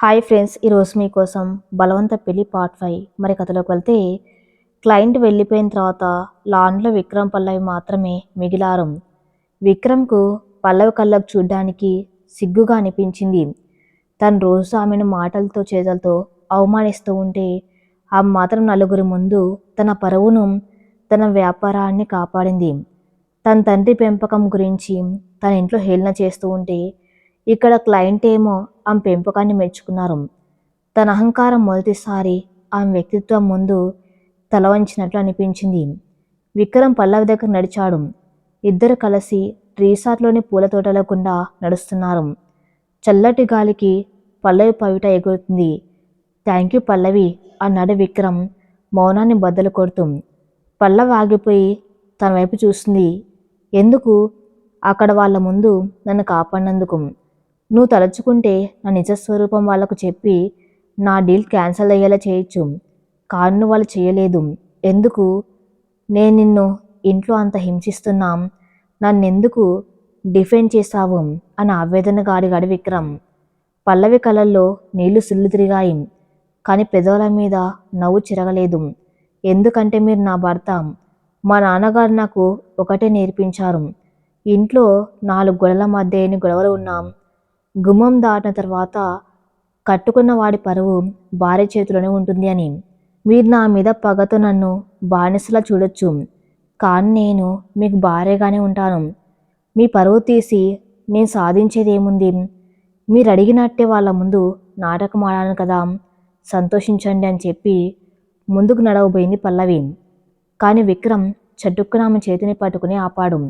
Hi friends, ఈరోజు మీకోసం బలవంత పెళ్లి పార్ట్ 5. మరి కథలోకి వెళ్తే, క్లయింట్ వెళ్ళిపోయిన తర్వాత లాన్లో విక్రమ్ పల్లవి మాత్రమే మిగిలారు. విక్రమ్కు పల్లవి కళ్ళకు చూడ్డానికి సిగ్గుగా అనిపించింది. తను రోజు ఆమెను మాటలతో చేతలతో అవమానిస్తూ ఉంటే ఆమె మాత్రం నలుగురి ముందు తన పరువును, తన వ్యాపారాన్ని కాపాడింది. తన తండ్రి పెంపకం గురించి తన ఇంట్లో హేళన చేస్తూ ఉంటే ఇక్కడ క్లయింట్ ఏమో ఆమె పెంపకాన్ని మెచ్చుకున్నారు. తన అహంకారం మొదటిసారి ఆమె వ్యక్తిత్వం ముందు తల వంచినట్లు అనిపించింది. విక్రమ్ పల్లవి దగ్గర నడిచాడు. ఇద్దరు కలిసి రిసార్ట్లోని పూల తోటల గుండా నడుస్తున్నారు. చల్లటి గాలికి పల్లవి పవిట ఎగురుతుంది. థ్యాంక్ యూ పల్లవి అన్నాడు విక్రమ్ మౌనాన్ని బద్దలు కొడుతూ. పల్లవి ఆగిపోయి తన వైపు చూస్తుంది. ఎందుకు? అక్కడ వాళ్ళ ముందు నన్ను కాపాడినందుకు. నువ్వు తలుచుకుంటే నా నిజస్వరూపం వాళ్లకు చెప్పి నా డీల్ క్యాన్సిల్ అయ్యేలా చేయొచ్చు. కానీ వాళ్ళు చేయలేదు. ఎందుకు? నేను నిన్ను ఇంట్లో అంత హింసిస్తున్నా, నన్నెందుకు డిఫెండ్ చేశావు అని ఆవేదనగా అడిగాడు విక్రమ్. పల్లవి కళ్ళల్లో నీళ్లు సిల్లు తిరిగాయి. కానీ పెదవుల మీద నవ్వు చిరగలేదు. ఎందుకంటే మీరు నా భర్త. మా నాన్నగారు నాకు ఒకటే నేర్పించారు. ఇంట్లో 4 గోడల మధ్య ఎన్ని గొడవలు ఉన్నాం, గుమ్మం దాటిన తర్వాత కట్టుకున్న వాడి పరువు భార్య చేతిలోనే ఉంటుంది అని. మీరు నా మీద పగతో నన్ను బానిసలా చూడొచ్చు, కానీ నేను మీకు భార్యగానే ఉంటాను. మీ పరువు తీసి నేను సాధించేది ఏముంది? మీరు అడిగినట్టే వాళ్ళ ముందు నాటకం ఆడాను కదా, సంతోషించండి అని చెప్పి ముందుకు నడవబోయింది పల్లవి. కానీ విక్రమ్ చటుక్కున ఆమె చేతిని పట్టుకుని ఆపాడు.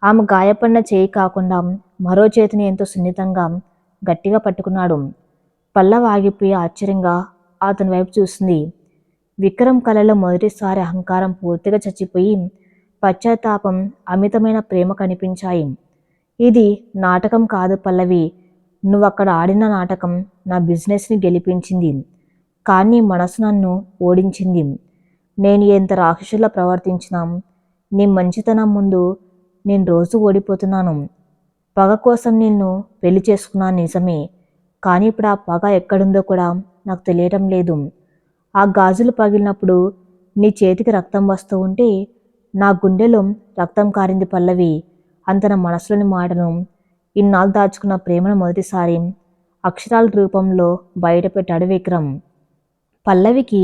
ఆమె గాయపడిన చేయి కాకుండా మరో చేతిని ఎంతో సున్నితంగా గట్టిగా పట్టుకున్నాడు. పల్లవి ఆగిపోయి ఆశ్చర్యంగా అతని వైపు చూస్తుంది. విక్రమ్ కళ్ళలో మొదటిసారి అహంకారం పూర్తిగా చచ్చిపోయి పశ్చాత్తాపం, అమితమైన ప్రేమ కనిపించాయి. ఇది నాటకం కాదు పల్లవి. నువ్వక్కడ ఆడిన నాటకం నా బిజినెస్ని గెలిపించింది, కానీ మనసు నన్ను ఓడించింది. నేను ఎంత రాక్షసులా ప్రవర్తించినా నీ మంచితనం ముందు నేను రోజు ఓడిపోతున్నాను. పగ కోసం నిన్ను పెళ్లి చేసుకున్నాను నిజమే, కానీ ఇప్పుడు ఆ పగ ఎక్కడుందో కూడా నాకు తెలియటం లేదు. ఆ గాజులు పగిలినప్పుడు నీ చేతికి రక్తం వస్తూ ఉంటే నా గుండెలో రక్తం కారింది పల్లవి. అంత నా మనసులోని మాటను, ఇన్నాళ్ళు దాచుకున్న ప్రేమను మొదటిసారి అక్షరాల రూపంలో బయటపెట్టాడు విక్రమ్. పల్లవికి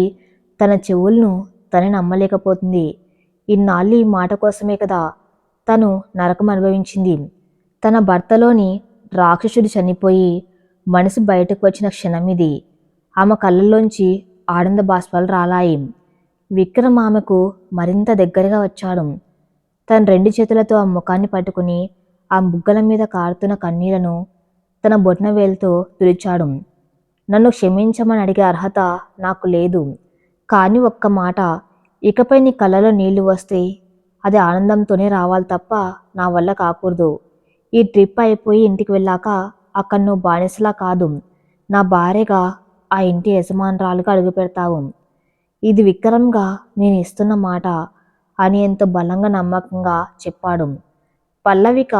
తన చెవులను తనే నమ్మలేకపోతుంది. ఇన్నాళ్ళు ఈ మాట కోసమే కదా తను నరకం అనుభవించింది. తన భర్తలోని రాక్షసుడు చనిపోయి మనసు బయటకు వచ్చిన క్షణం ఇది. ఆమె కళ్ళల్లోంచి ఆనంద బాష్పాలు రాలాయి. విక్రమ్ ఆమెకు మరింత దగ్గరగా వచ్చాడు. తన 2 చేతులతో ఆ ముఖాన్ని పట్టుకుని ఆ బుగ్గల మీద కారుతున్న కన్నీళ్లను తన బొట్న వేలుతో తుడిచాడు. నన్ను క్షమించమని అడిగే అర్హత నాకు లేదు, కానీ ఒక్క మాట, ఇకపై నీ కళ్ళలో నీళ్లు వస్తే అది ఆనందంతోనే రావాలి తప్ప నా వల్ల కాకూడదు. ఈ ట్రిప్ అయిపోయి ఇంటికి వెళ్ళాక అక్కడ నువ్వు బానిసలా కాదు, నా భార్యగా ఆ ఇంటి యజమానురాలుగా అడుగు పెడతావు. ఇది విక్రమ్గా నేను ఇస్తున్న మాట అని ఎంతో బలంగా నమ్మకంగా చెప్పాడు. పల్లవిక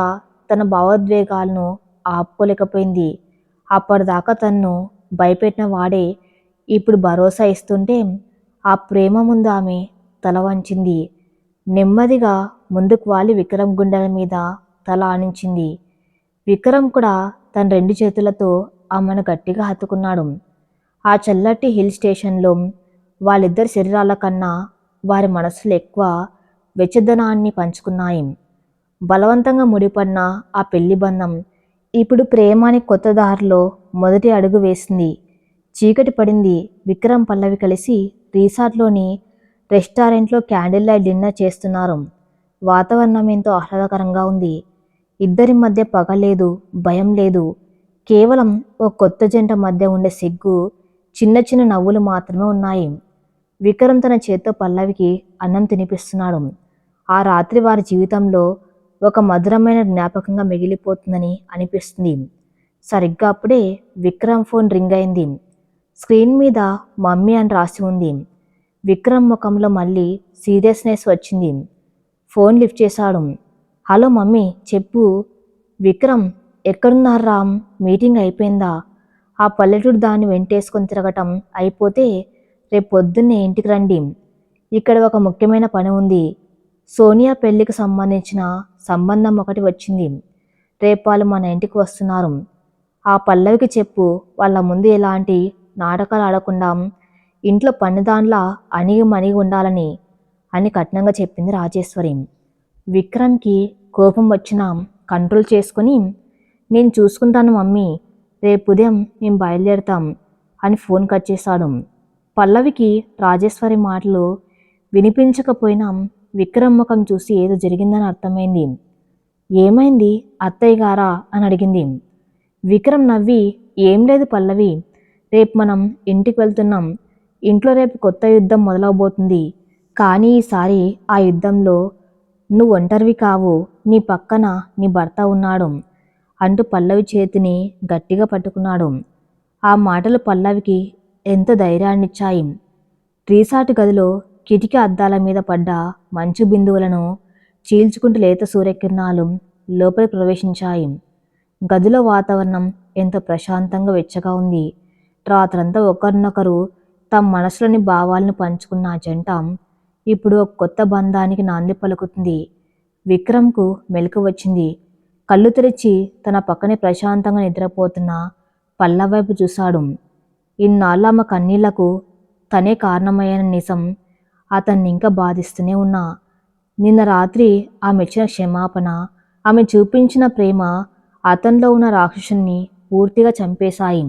తన భావోద్వేగాలను ఆపుకోలేకపోయింది. అప్పటిదాకా తన్ను భయపెట్టిన వాడే ఇప్పుడు భరోసా ఇస్తుంటే ఆ ప్రేమ ముందు ఆమె తల వంచింది. నెమ్మదిగా ముందుకు వాలి విక్రమ్ గుండెల మీద తల ఆనించింది. విక్రమ్ కూడా తన 2 చేతులతో ఆమెను గట్టిగా హత్తుకున్నాడు. ఆ చల్లటి హిల్ స్టేషన్లో వాళ్ళిద్దరి శరీరాల కన్నా వారి మనసులు ఎక్కువ వెచ్చదనాన్ని పంచుకున్నాయి. బలవంతంగా ముడిపడిన ఆ పెళ్లి బంధం ఇప్పుడు ప్రేమ అని కొత్త దారిలో మొదటి అడుగు వేసింది. చీకటి పడింది. విక్రమ్ పల్లవి కలిసి రిసార్ట్లోని రెస్టారెంట్లో క్యాండిల్ లైట్ డిన్నర్ చేస్తున్నారు. వాతావరణం ఎంతో ఆహ్లాదకరంగా ఉంది. ఇద్దరి మధ్య పగ లేదు, భయం లేదు. కేవలం ఓ కొత్త జంట మధ్య ఉండే సిగ్గు, చిన్న చిన్న నవ్వులు మాత్రమే ఉన్నాయి. విక్రమ్ తన చేత్తో పల్లవికి అన్నం తినిపిస్తున్నాడు. ఆ రాత్రి వారి జీవితంలో ఒక మధురమైన జ్ఞాపకంగా మిగిలిపోతుందని అనిపిస్తుంది. సరిగ్గా అప్పుడే విక్రమ్ ఫోన్ రింగ్ అయింది. స్క్రీన్ మీద మమ్మీ అని రాసి ఉంది. విక్రమ్ ముఖంలో మళ్ళీ సీరియస్నెస్ వచ్చింది. ఫోన్ లిఫ్ట్ చేశాడు. హలో మమ్మీ, చెప్పు. విక్రమ్, ఎక్కడున్నారు రామ్? మీటింగ్ అయిపోయిందా? ఆ పల్లెటూరు దాన్ని వెంటేసుకొని తిరగటం అయిపోతే రేపు పొద్దున్నే ఇంటికి రండి. ఇక్కడ ఒక ముఖ్యమైన పని ఉంది. సోనియా పెళ్లికి సంబంధించిన సంబంధం ఒకటి వచ్చింది. రేపు వాళ్ళు మన ఇంటికి వస్తున్నారు. ఆ పల్లవికి చెప్పు వాళ్ళ ముందు ఎలాంటి నాటకాలు ఆడకుండా ఇంట్లో పనిదాన్లా అణిగి మణిగి ఉండాలని అని కఠినంగా చెప్పింది రాజేశ్వరి. విక్రమ్కి కోపం వచ్చినా కంట్రోల్ చేసుకుని నేను చూసుకుంటాను మమ్మీ, రేపు ఉదయం మేము బయలుదేరుతాం అని ఫోన్ కట్ చేశాడు. పల్లవికి రాజేశ్వరి మాటలు వినిపించకపోయినా విక్రమ్ ముఖం చూసి ఏదో జరిగిందని అర్థమైంది. ఏమైంది అత్తయ్య గారా అని అడిగింది. విక్రమ్ నవ్వి ఏం లేదు పల్లవి, రేపు మనం ఇంటికి వెళ్తున్నాం. ఇంట్లో రేపు కొత్త యుద్ధం మొదలవబోతుంది. కానీ ఈసారి ఆ యుద్ధంలో నువ్వు ఒంటరివి కావు, నీ పక్కన నీ భర్త ఉన్నాడు అంటూ పల్లవి చేతిని గట్టిగా పట్టుకున్నాడు. ఆ మాటలు పల్లవికి ఎంత ధైర్యాన్నిచ్చాయి. రీసార్ట్ గదిలో కిటికీ అద్దాల మీద పడ్డ మంచు బిందువులను చీల్చుకుంటూ లేత సూర్యకిరణాలు లోపలికి ప్రవేశించాయి. గదిలో వాతావరణం ఎంతో ప్రశాంతంగా వెచ్చగా ఉంది. రాత్రంతా ఒకరినొకరు తమ మనసులోని భావాలను పంచుకున్న ఆ జంట ఇప్పుడు ఒక కొత్త బంధానికి నాంది పలుకుతుంది. విక్రమ్కు మెలకు వచ్చింది. కళ్ళు తెరిచి తన పక్కనే ప్రశాంతంగా నిద్రపోతున్న పల్లవి వైపు చూశాడు. ఇన్నాళ్ళు ఆమె కన్నీళ్లకు తనే కారణమయ్యన నిజం అతన్ని ఇంకా బాధిస్తూనే ఉన్నా నిన్న రాత్రి ఆమె ఇచ్చిన క్షమాపణ, ఆమె చూపించిన ప్రేమ అతనిలో ఉన్న రాక్షసుని పూర్తిగా చంపేశాయి.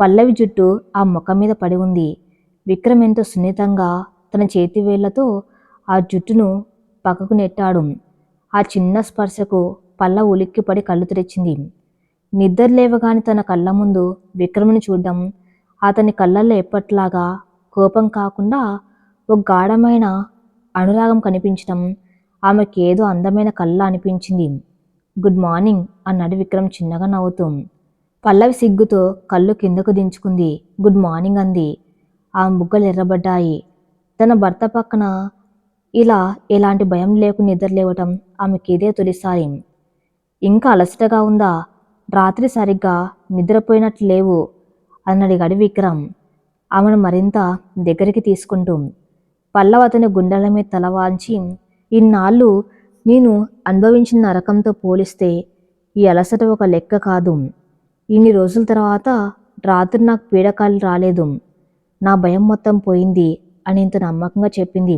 పల్లవి జుట్టు ఆ ముఖం మీద పడి ఉంది. విక్రమ్ ఎంతో సున్నితంగా తన చేతి వేళ్లతో ఆ జుట్టును పక్కకు నెట్టాడు. ఆ చిన్న స్పర్శకు పల్లవి ఉలిక్కిపడి కళ్ళు తెరిచింది. నిద్ర లేవగానే తన కళ్ళ ముందు విక్రమ్ని చూడడం, అతని కళ్ళల్లో ఎప్పట్లాగా కోపం కాకుండా ఒక గాఢమైన అనురాగం కనిపించడం ఆమెకి ఏదో అందమైన కళ్ళ అనిపించింది. గుడ్ మార్నింగ్ అన్నాడు విక్రమ్ చిన్నగా నవ్వుతూ. పల్లవి సిగ్గుతో కళ్ళు కిందకు దించుకుంది. గుడ్ మార్నింగ్ అంది. ఆమె బుగ్గలు ఎర్రబడ్డాయి. తన భర్త పక్కన ఇలా ఎలాంటి భయం లేకుండా నిద్రలేవటం ఆమెకి ఇదే తొలిసారి. ఇంకా అలసటగా ఉందా? రాత్రి సరిగ్గా నిద్రపోయినట్లు లేవు అని అడిగాడు విక్రమ్ ఆమెను మరింత దగ్గరికి తీసుకుంటూ. పల్లవి అతని గుండెల మీద తల వాల్చి, ఇన్నాళ్ళు నేను అనుభవించిన నరకంతో పోలిస్తే ఈ అలసట ఒక లెక్క కాదు. ఇన్ని రోజుల తర్వాత రాత్రి నాకు పీడకాలు రాలేదు. నా భయం మొత్తం పోయింది అని ఇంత నమ్మకంగా చెప్పింది.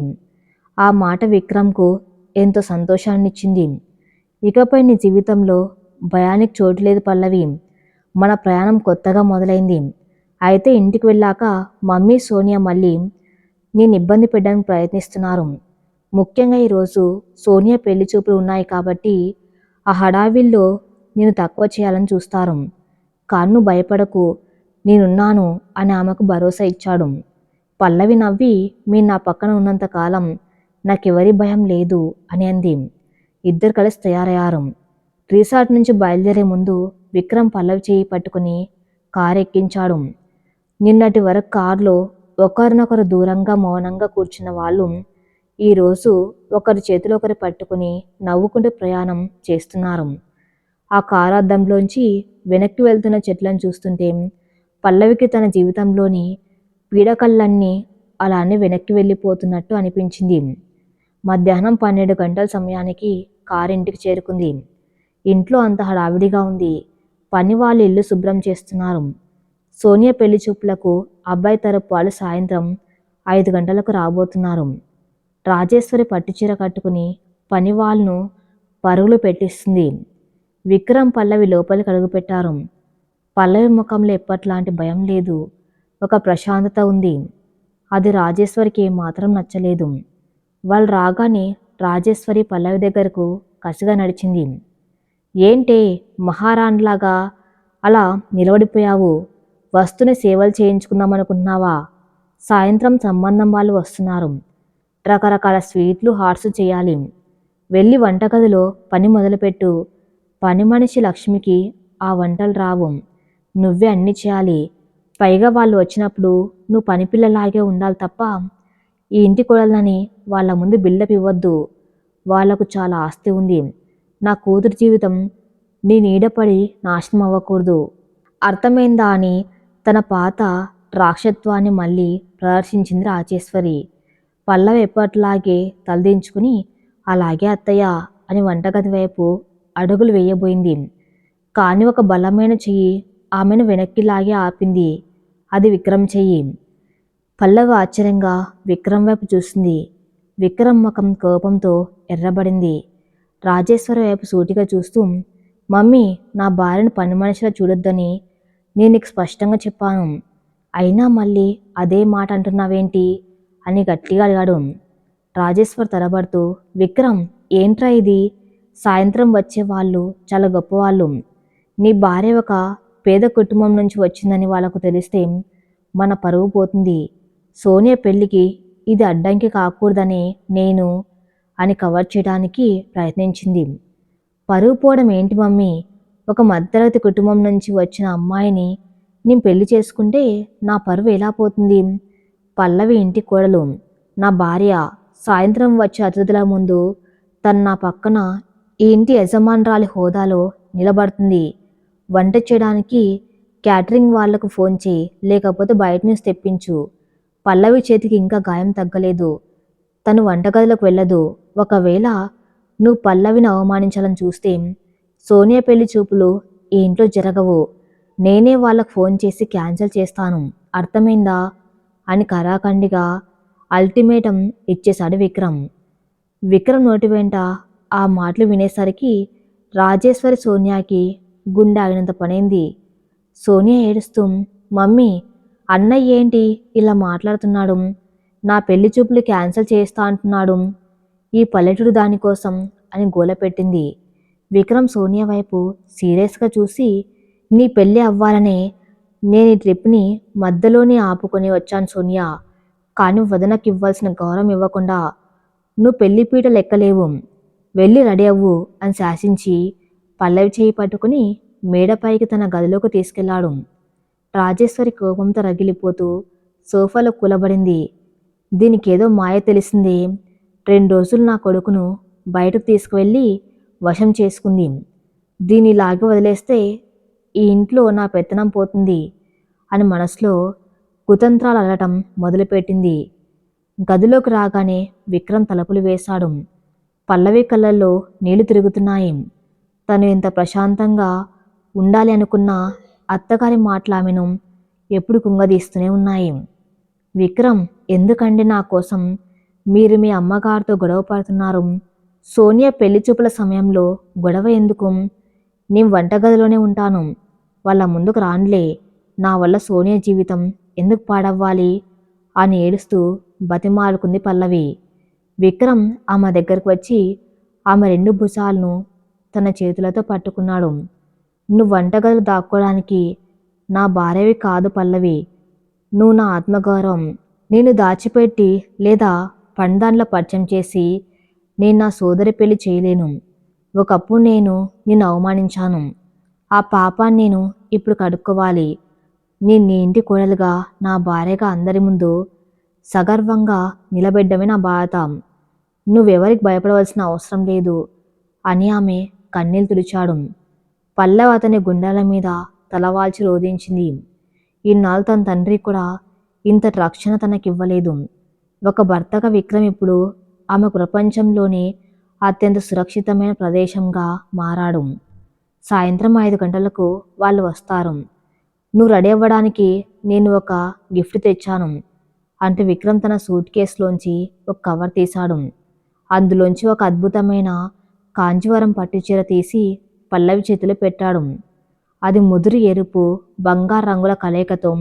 ఆ మాట విక్రమ్కు ఎంతో సంతోషాన్నిచ్చింది. ఇకపై నీ జీవితంలో భయానికి చోటు లేదు పల్లవి. మన ప్రయాణం కొత్తగా మొదలైంది. అయితే ఇంటికి వెళ్ళాక మమ్మీ సోనియా మళ్ళీ నేను ఇబ్బంది పెట్టడానికి ప్రయత్నిస్తున్నారు. ముఖ్యంగా ఈరోజు సోనియా పెళ్లి చూపులు ఉన్నాయి కాబట్టి ఆ హడావిల్లో నేను తక్కువ చేయాలని చూస్తారు. కాను భయపడకు, నేనున్నాను అని ఆమెకు భరోసా ఇచ్చాడు. పల్లవి నవ్వి మీరు నా పక్కన ఉన్నంతకాలం నాకెవరి భయం లేదు అని అంది. ఇద్దరు కలిసి తయారయ్యారు. రిసార్ట్ నుంచి బయలుదేరే ముందు విక్రమ్ పల్లవి చేయి పట్టుకుని కారు ఎక్కించాడు. నిన్నటి వరకు కారులో ఒకరినొకరు దూరంగా మౌనంగా కూర్చున్న వాళ్ళు ఈరోజు ఒకరి చేతిలో ఒకరు పట్టుకుని నవ్వుకుంటూ ప్రయాణం చేస్తున్నారు. ఆ కారు అద్దంలోంచి వెనక్కి వెళ్తున్న చెట్లను చూస్తుంటే పల్లవికి తన జీవితంలోని పీడకలన్నీ అలానే వెనక్కి వెళ్ళిపోతున్నట్టు అనిపించింది. మధ్యాహ్నం 12 గంటల సమయానికి కారు ఇంటికి చేరుకుంది. ఇంట్లో అంత హడావిడిగా ఉంది. పని వాళ్ళు ఇల్లు శుభ్రం చేస్తున్నారు. సోనియా పెళ్లి చూపులకు అబ్బాయి తరపు వాళ్ళు సాయంత్రం 5 గంటలకు రాబోతున్నారు. రాజేశ్వరి పట్టుచీర కట్టుకుని పని వాళ్ళను పరుగులు పెట్టిస్తుంది. విక్రమ్ పల్లవి లోపలికి అడుగుపెట్టారు. పల్లవి ముఖంలో ఎప్పట్లాంటి భయం లేదు, ఒక ప్రశాంతత ఉంది. అది రాజేశ్వరికి ఏమాత్రం నచ్చలేదు. వాళ్ళు రాగానే రాజేశ్వరి పల్లవి దగ్గరకు కసిగా నడిచింది. ఏంటే మహారాణిలాగా అలా నిలబడిపోయావు? వస్తుని సేవలు చేయించుకుందాం అనుకుంటున్నావా? సాయంత్రం సంబంధం వాళ్ళు వస్తున్నారు. రకరకాల స్వీట్లు హాట్స్ చేయాలి. వెళ్ళి వంటగదిలో పని మొదలుపెట్టు. పని మనిషి లక్ష్మికి ఆ వంటలు రావు, నువ్వే అన్నీ చేయాలి. పైగా వాళ్ళు వచ్చినప్పుడు నువ్వు పనిపిల్లలాగే ఉండాలి తప్ప ఈ ఇంటి కోడలని వాళ్ళ ముందు బిల్డప్ ఇవ్వద్దు. వాళ్లకు చాలా ఆస్తి ఉంది. నా కూతురు జీవితం నీ నీడపడి నాశనం అవ్వకూడదు అర్థమైందా అని తన పాత రాక్షత్వాన్ని మళ్ళీ ప్రదర్శించింది రాజేశ్వరి. పల్లవి ఎప్పట్లాగే తలదించుకుని అలాగే అత్తయ్య అని వంటగది వైపు అడుగులు వేయబోయింది. కానీ ఒక బలమైన చెయ్యి ఆమెను వెనక్కి లాగి ఆపింది. అది విక్రమ్ చెయ్యి. పల్లవి ఆశ్చర్యంగా విక్రమ్ వైపు చూసింది. విక్రమ్ ముఖం కోపంతో ఎర్రబడింది. రాజేశ్వరి వైపు సూటిగా చూస్తూ, మమ్మీ, నా భార్యను పని మనిషిలా చూడొద్దని నేను నీకు స్పష్టంగా చెప్పాను. అయినా మళ్ళీ అదే మాట అంటున్నావేంటి అని గట్టిగా అడిగాడు. రాజేశ్వర్ తడబడుతూ, విక్రమ్, ఏంట్రా ఇది? సాయంత్రం వచ్చే వాళ్ళు చాలా గొప్పవాళ్ళు. నీ భార్య ఒక పేద కుటుంబం నుంచి వచ్చిందని వాళ్ళకు తెలిస్తే మన పరువు పోతుంది. సోనియా పెళ్ళికి ఇది అడ్డంకి కాకూడదని నేను అని కవర్ చేయడానికి ప్రయత్నించింది. పరువు పోవడం ఏంటి మమ్మీ? ఒక మధ్యతరగతి కుటుంబం నుంచి వచ్చిన అమ్మాయిని నేను పెళ్లి చేసుకుంటే నా పరువు ఎలా పోతుంది? పల్లవి ఇంటి కోడలు, నా భార్య. సాయంత్రం వచ్చే అతిథుల ముందు తను నా పక్కన ఈ ఇంటి యజమానురాలి హోదాలో నిలబడుతుంది. వంట చేయడానికి క్యాటరింగ్ వాళ్లకు ఫోన్ చేయి, లేకపోతే బయట నుంచి తెప్పించు. పల్లవి చేతికి ఇంకా గాయం తగ్గలేదు. తను వంటగదిలోకి వెళ్ళదు. ఒకవేళ నువ్వు పల్లవిని అవమానించాలని చూస్తే సోనియా పెళ్లి చూపులు ఈ ఇంట్లో జరగవు. నేనే వాళ్ళకు ఫోన్ చేసి క్యాన్సిల్ చేస్తాను. అర్థమైందా అని కరాఖండిగా అల్టిమేటం ఇచ్చేశాడు విక్రమ్. విక్రమ్ నోటి వెంట ఆ మాటలు వినేసరికి రాజేశ్వరి సోనియాకి గుండె ఆగినంత పనైంది. సోనియా ఏడుస్తూ, మమ్మీ, అన్నయ్య ఏంటి ఇలా మాట్లాడుతున్నాడు? నా పెళ్లి చూపులు క్యాన్సిల్ చేస్తా అంటున్నాడు. ఈ పల్లెటూరు దానికోసం అని గోలపెట్టింది. విక్రమ్ సోనియా వైపు సీరియస్గా చూసి, నీ పెళ్ళి అవ్వాలనే నేను ఈ ట్రిప్ని మధ్యలోనే ఆపుకొని వచ్చాను సోనియా. కానీ వదనకి ఇవ్వాల్సిన గౌరవం ఇవ్వకుండా నువ్వు పెళ్లి పీట లెక్కలేవు. వెళ్ళి రెడీ అవ్వు అని శాసించి పల్లవి చేయి పట్టుకుని మేడపైకి తన గదిలోకి తీసుకెళ్లాడు. రాజేశ్వరి కోపంతో రగిలిపోతూ సోఫాలో కూలబడింది. దీనికేదో మాయ తెలిసిందే. 2 రోజులు నా కొడుకును బయటకు తీసుకువెళ్ళి వశం చేసుకుంది. దీన్ని లాగి వదిలేస్తే ఈ ఇంట్లో నా పెత్తనం పోతుంది అని మనసులో కుతంత్రాలు అల్లటం మొదలుపెట్టింది. గదిలోకి రాగానే విక్రమ్ తలుపులు వేశాడు. పల్లవి కళ్ళల్లో నీళ్లు తిరుగుతున్నాయి. తను ఎంత ప్రశాంతంగా ఉండాలి అనుకున్న అత్తగారి మాటలు ఆమెను ఎప్పుడు కుంగదీస్తూనే ఉన్నాయి. విక్రమ్, ఎందుకండి నా కోసం మీరు మీ అమ్మగారితో గొడవ పడుతున్నారు? సోనియా పెళ్లి చూపుల సమయంలో గొడవ ఎందుకు? నేను వంటగదిలోనే ఉంటాను. వాళ్ళ ముందుకు రానులే. నా వల్ల సోనియా జీవితం ఎందుకు పాడవ్వాలి అని ఏడుస్తూ బతిమాలుకుంది పల్లవి. విక్రమ్ ఆమె దగ్గరకు వచ్చి ఆమె 2 భుజాలను తన చేతులతో పట్టుకున్నాడు. నువ్వు వంటగదిలో దాక్కోవడానికి నా భార్యవి కాదు పల్లవి. నువ్వు నా ఆత్మగౌరవం. నేను దాచిపెట్టి లేదా పందాన్లో పరిచయం చేసి నేను నా సోదరి పెళ్లి చేయలేను. ఒకప్పుడు నేను నిన్ను అవమానించాను. ఆ పాపాన్ని నేను ఇప్పుడు కడుక్కోవాలి. నేను నీ ఇంటి కోడలుగా, నా భార్యగా అందరి ముందు సగర్వంగా నిలబెట్టడమే నా బాధ్యత. నువ్వెవరికి భయపడవలసిన అవసరం లేదు అని ఆమె కన్నీళ్లు తుడిచాడు. పల్లవి అతని గుండెల మీద తలవాల్చి రోధించింది. ఇన్నాళ్ళు తన తండ్రి కూడా ఇంతటి రక్షణ తనకివ్వలేదు. ఒక భర్తగా విక్రమ్ ఇప్పుడు ఆమె ప్రపంచంలోనే అత్యంత సురక్షితమైన ప్రదేశంగా మారాడు. సాయంత్రం 5 గంటలకు వాళ్ళు వస్తారు. నువ్వు రెడీ అవ్వడానికి నేను ఒక గిఫ్ట్ తెచ్చాను అంటూ విక్రమ్ తన సూట్ కేసులోంచి ఒక కవర్ తీశాడు. అందులోంచి ఒక అద్భుతమైన కాంజీవరం పట్టుచీర తీసి పల్లవి చేతిలో పెట్టాడు. అది ముదురు ఎరుపు, బంగారు రంగుల కలయికతో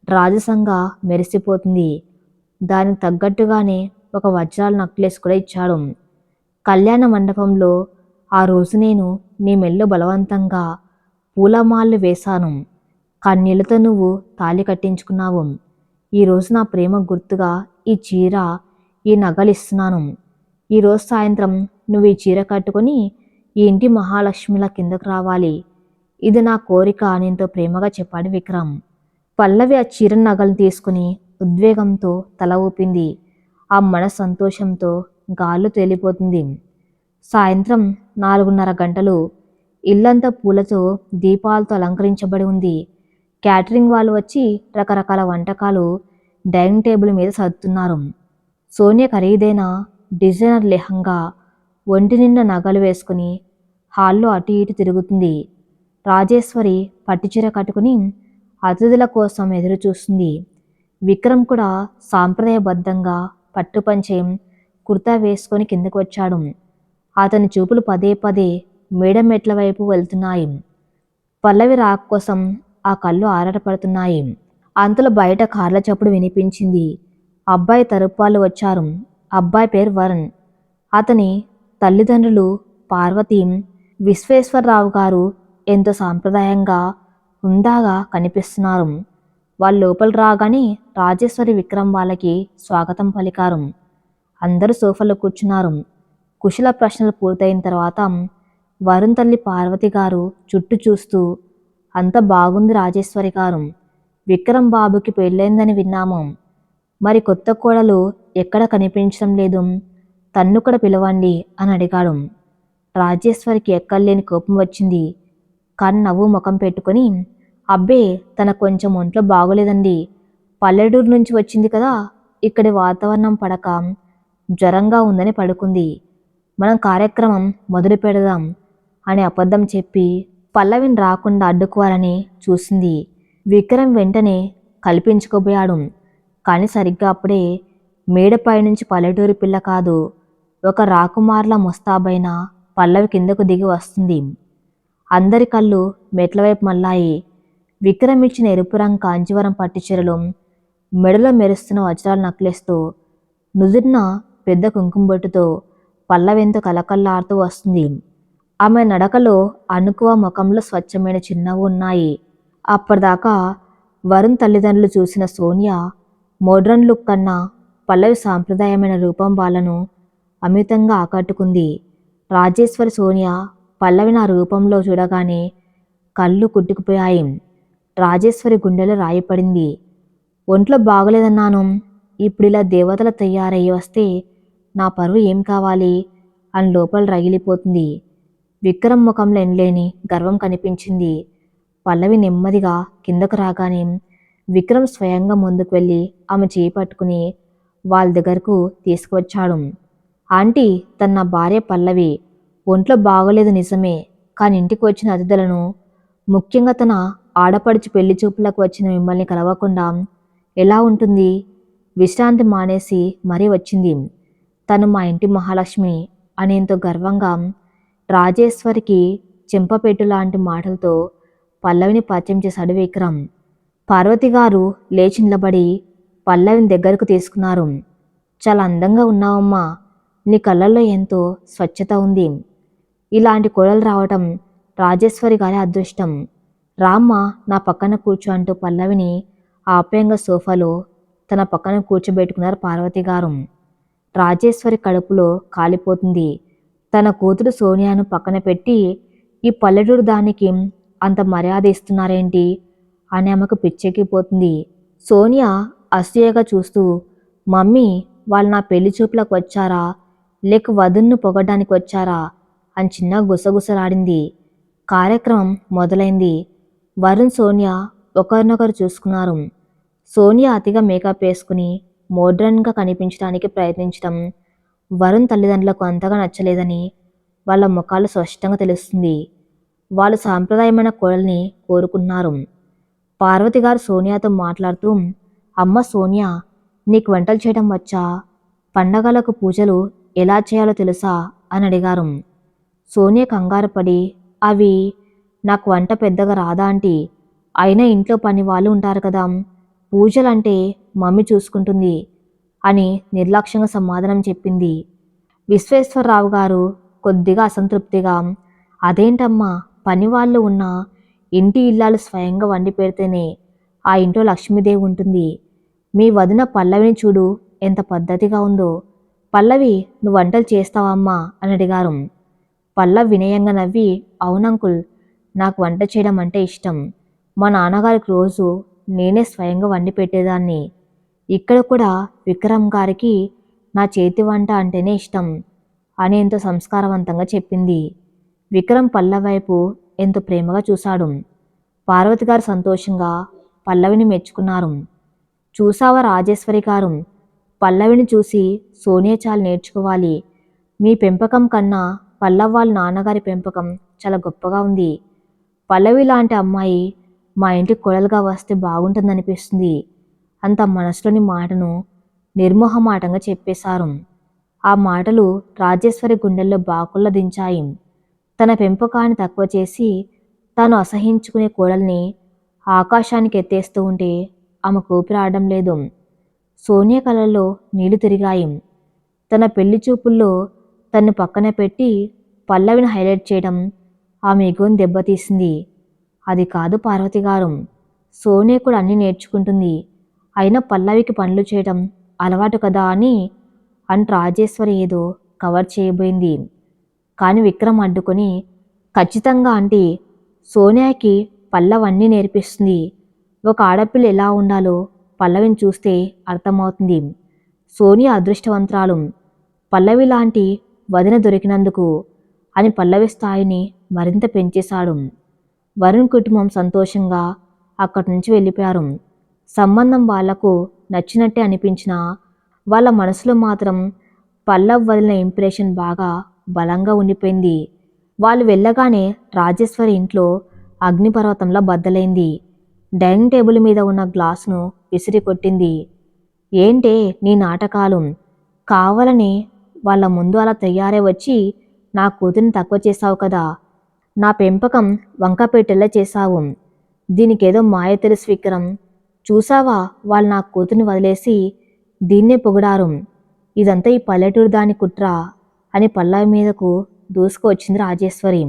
రాజసంగా మెరిసిపోతుంది. దానికి తగ్గట్టుగానే ఒక వజ్రాల నెక్లెస్ కూడా ఇచ్చాడు. కళ్యాణ మండపంలో ఆ రోజు నేను నీ మెల్లో బలవంతంగా పూలమాలలు వేశాను. కన్నీళ్లతో నువ్వు తాళి కట్టించుకున్నావు. ఈరోజు నా ప్రేమ గుర్తుగా ఈ చీర, ఈ నగలు ఇస్తున్నాను. ఈరోజు సాయంత్రం నువ్వు ఈ చీర కట్టుకొని ఈ ఇంటి మహాలక్ష్మిలా కిందకు రావాలి. ఇది నా కోరిక అని ఎంతో ప్రేమగా చెప్పాడు విక్రమ్. పల్లవి ఆ చీర నగలను తీసుకుని ఉద్వేగంతో తల ఊపింది. ఆ మన సంతోషంతో గాల్లో తేలిపోతుంది. సాయంత్రం 4:30 గంటలు. ఇల్లంతా పూలతో దీపాలతో అలంకరించబడి ఉంది. క్యాటరింగ్ వాళ్ళు వచ్చి రకరకాల వంటకాలు డైనింగ్ టేబుల్ మీద సర్దుతున్నారు. సోనియా ఖరీదైన డిజైనర్ లెహంగా ఒంటి నిండా నగలు వేసుకుని హాల్లో అటు ఇటు తిరుగుతుంది. రాజేశ్వరి పట్టుచీర కట్టుకుని అతిథుల కోసం ఎదురు చూస్తుంది. విక్రమ్ కూడా సాంప్రదాయబద్ధంగా పట్టుపంచే కుర్తా వేసుకొని కిందకు వచ్చాడు. అతని చూపులు పదే పదే మేడ మెట్ల వైపు వెళ్తున్నాయి. పల్లవి రాక కోసం ఆ కళ్ళు ఆరాటపడుతున్నాయి. అంతలో బయట కార్ల చప్పుడు వినిపించింది. అబ్బాయి తరపు వాళ్ళు వచ్చారు. అబ్బాయి పేరు వరుణ్. అతని తల్లిదండ్రులు పార్వతి, విశ్వేశ్వరరావు గారు ఎంతో సాంప్రదాయంగా హుందాగా కనిపిస్తున్నారు. వాళ్ళు లోపల రాగానే రాజేశ్వరి విక్రమ్ వాళ్ళకి స్వాగతం పలికారు. అందరూ సోఫాలో కూర్చున్నారు. కుశల ప్రశ్నలు పూర్తయిన తర్వాత వరుణ్ తల్లి పార్వతి గారు చుట్టూ చూస్తూ, అంత బాగుంది రాజేశ్వరి గారు. విక్రమ్ బాబుకి పెళ్ళైందని విన్నాము. మరి కొత్త కోడలు ఎక్కడ కనిపించడం లేదు, తన్ను కూడా పిలవండి అని అడిగాడు. రాజేశ్వరికి ఎక్కడలేని కోపం వచ్చింది. కానీ నవ్వు ముఖం పెట్టుకొని, అబ్బే తనకు కొంచెం ఒంట్లో బాగోలేదండి. పల్లెటూరు నుంచి వచ్చింది కదా, ఇక్కడి వాతావరణం పడక జ్వరంగా ఉందని పడుకుంది. మనం కార్యక్రమం మొదలు పెడదాం అని అబద్ధం చెప్పి పల్లవిని రాకుండా అడ్డుకోవాలని చూసింది. విక్రమ్ వెంటనే కల్పించుకోబోయాడు. కానీ సరిగ్గా అప్పుడే మేడపై నుంచి పల్లెటూరి పిల్ల కాదు, ఒక రాకుమార్ల ముస్తాబైన పల్లవి కిందకు దిగి వస్తుంది. అందరి కళ్ళు మెట్ల వైపు మళ్ళాయి. విక్రమ్ ఇచ్చిన ఎరుపు రంగు కాంచీవరం పట్టుచీరలు, మెడలో మెరుస్తున్న వజ్రాల నక్లెస్తో, నుదుటిన పెద్ద కుంకుమ బొట్టుతో పల్లవెంతో కలకల్లాడుతూ వస్తుంది. ఆమె నడకలో అణుకువ, ముఖంలో స్వచ్ఛమైన చిరునవ్వు ఉన్నాయి. అప్పటిదాకా వరుణ్ తల్లిదండ్రులు చూసిన సోనియా మోడ్రన్ లుక్ కన్నా పల్లవి సాంప్రదాయమైన రూపం వాళ్ళను అమితంగా ఆకట్టుకుంది. రాజేశ్వరి సోనియా పల్లవిని ఆ రూపంలో చూడగానే కళ్ళు కుట్టుకుపోయాయి. రాజేశ్వరి గుండెలో రాయిపడింది. ఒంట్లో బాగలేదన్నాను, ఇప్పుడు ఇలా దేవతల తయారయ్యి వస్తే నా పరువు ఏం కావాలి అని లోపల రగిలిపోతుంది. విక్రమ్ ముఖంలో ఎనలేని గర్వం కనిపించింది. పల్లవి నెమ్మదిగా కిందకు రాగానే విక్రమ్ స్వయంగా ముందుకు వెళ్ళి ఆమె చేయి పట్టుకుని వాళ్ళ దగ్గరకు తీసుకువచ్చాడు. ఆంటీ, తన భార్య పల్లవి. ఒంట్లో బాగోలేదు నిజమే, కానీ ఇంటికి వచ్చిన అతిథులను, ముఖ్యంగా తన ఆడపడుచు పెళ్లి చూపులకు వచ్చిన మిమ్మల్ని కలవకుండా ఎలా ఉంటుంది? విశ్రాంతి మానేసి మరీ వచ్చింది. తను మా ఇంటి మహాలక్ష్మి అని ఎంతో గర్వంగా రాజేశ్వరికి చెంపపెట్టు లాంటి మాటలతో పల్లవిని పరిచయం చేశాడు విక్రమ్. పార్వతి గారు లేచి నిలబడి పల్లవిని దగ్గరకు తీసుకున్నారు. చాలా అందంగా ఉన్నావమ్మా, నీ కళ్ళల్లో ఎంతో స్వచ్ఛత ఉంది. ఇలాంటి కోడలు రావటం రాజేశ్వరి గారి అదృష్టం. రామ్మ, నా పక్కన కూర్చో అంటూ పల్లవిని ఆప్యాయంగా సోఫాలో తన పక్కన కూర్చోబెట్టుకున్నారు పార్వతి గారు. రాజేశ్వరి కడుపులో కాలిపోతుంది. తన కూతురు సోనియాను పక్కన పెట్టి ఈ పల్లెటూరు దానికి అంత మర్యాద ఇస్తున్నారేంటి అని ఆమెకు పిచ్చెక్కిపోతుంది. సోనియా అసూయగా చూస్తూ, మమ్మీ, వాళ్ళు నా పెళ్లి చూపులకు వచ్చారా లేక వధున్ను పొగడానికి వచ్చారా అని చిన్న గుసగుసలాడింది. కార్యక్రమం మొదలైంది. వరుణ్, సోనియా ఒకరినొకరు చూసుకున్నారు. సోనియా అతిగా మేకప్ వేసుకుని మోడ్రన్గా కనిపించడానికి ప్రయత్నించడం వరుణ్ తల్లిదండ్రులకు అంతగా నచ్చలేదని వాళ్ళ ముఖాలు స్పష్టంగా తెలుస్తుంది. వాళ్ళు సాంప్రదాయమైన కోడల్ని కోరుకున్నారు. పార్వతి గారు సోనియాతో మాట్లాడుతూ, అమ్మ సోనియా, నీకు వంటలు చేయడం వచ్చా? పండగలకు పూజలు ఎలా చేయాలో తెలుసా అని అడిగారు. సోనియా కంగారు పడి, అవి నాకు వంట పెద్దగా రాదా ఆంటీ, అయినా ఇంట్లో పని వాళ్ళు ఉంటారు కదా, పూజలంటే మమ్మీ చూసుకుంటుంది అని నిర్లక్ష్యంగా సమాధానం చెప్పింది. విశ్వేశ్వరరావు గారు కొద్దిగా అసంతృప్తిగా, అదేంటమ్మా, పని వాళ్ళు ఉన్న ఇంటి ఇల్లాలు స్వయంగా వండి పెడితేనే ఆ ఇంట్లో లక్ష్మీదేవి ఉంటుంది. మీ వదిన పల్లవిని చూడు ఎంత పద్ధతిగా ఉందో. పల్లవి, నువ్వు వంటలు చేస్తావమ్మా అని అడిగారు. పల్లవి వినయంగా నవ్వి, అవునంకుల్, నాకు వంట చేయడం అంటే ఇష్టం. మా నాన్నగారికి రోజు నేనే స్వయంగా వండి పెట్టేదాన్ని. ఇక్కడ కూడా విక్రమ్ గారికి నా చేతి వంట అంటేనే ఇష్టం అని ఎంతో సంస్కారవంతంగా చెప్పింది. విక్రమ్ పల్లవి వైపు ఎంతో ప్రేమగా చూశాడు. పార్వతి గారు సంతోషంగా పల్లవిని మెచ్చుకున్నారు. చూసావా రాజేశ్వరి గారు, పల్లవిని చూసి సోనియా చాలా నేర్చుకోవాలి. మీ పెంపకం కన్నా పల్లవి వాళ్ళ నాన్నగారి పెంపకం చాలా గొప్పగా ఉంది. పల్లవి లాంటి అమ్మాయి మా ఇంటికి కోడలుగా వస్తే బాగుంటుందనిపిస్తుంది. అంత మనసులోని మాటను నిర్మోహమాటంగా చెప్పేశారు. ఆ మాటలు రాజేశ్వరి గుండెల్లో బాకుల్లా దించాయి. తన పెంపకాన్ని తక్కువ చేసి తాను అసహించుకునే కోడల్ని ఆకాశానికి ఎత్తేస్తూ ఉంటే ఆమెకు ఊపిరాడడం లేదు. సోనియా కళ్ళల్లో నీళ్లు తిరిగాయి. తన పెళ్లి చూపుల్లో తన్ను పక్కన పెట్టి పల్లవిని హైలైట్ చేయడం ఆమె ఎగోని దెబ్బతీసింది. అది కాదు పార్వతి గారు, సోనియా కూడా అన్నీ నేర్చుకుంటుంది. అయినా పల్లవికి పనులు చేయడం అలవాటు కదా అని రాజేశ్వరి ఏదో కవర్ చేయబోయింది. కానీ విక్రమ్ అడ్డుకొని, ఖచ్చితంగా ఆంటీ, సోనియాకి పల్లవి అన్నీ నేర్పిస్తుంది. ఒక ఆడపిల్ల ఎలా ఉండాలో పల్లవిని చూస్తే అర్థమవుతుంది. సోనియా అదృష్టవంతురాలు, పల్లవి లాంటి వదిన దొరికినందుకు అని పల్లవి స్థాయిని మరింత పెంచేశాడు. వరుణ్ కుటుంబం సంతోషంగా అక్కడి నుంచి వెళ్ళిపోయారు. సంబంధం వాళ్లకు నచ్చినట్టే అనిపించినా వాళ్ళ మనసులో మాత్రం పల్లవ్ వదిలిన ఇంప్రెషన్ బాగా బలంగా ఉండిపోయింది. వాళ్ళు వెళ్ళగానే రాజేశ్వరి ఇంట్లో అగ్నిపర్వతంలా బద్దలైంది. డైనింగ్ టేబుల్ మీద ఉన్న గ్లాసును విసిరి కొట్టింది. ఏంటే నీ నాటకాలు, కావాలని వాళ్ళ ముందు అలా తయారై వచ్చి నా కూతురిని తక్కువ చేశావు కదా. నా పెంపకం వంకపెట్టేలా చేశావు. దీనికేదో మాయ తెలుసు విక్రమ్. చూసావా, వాళ్ళు నా కూతుర్ని వదిలేసి దీన్నే పొగిడారు. ఇదంతా ఈ పల్లెటూరు దాని కుట్ర అని పల్లవి మీదకు దూసుకువచ్చింది రాజేశ్వరి.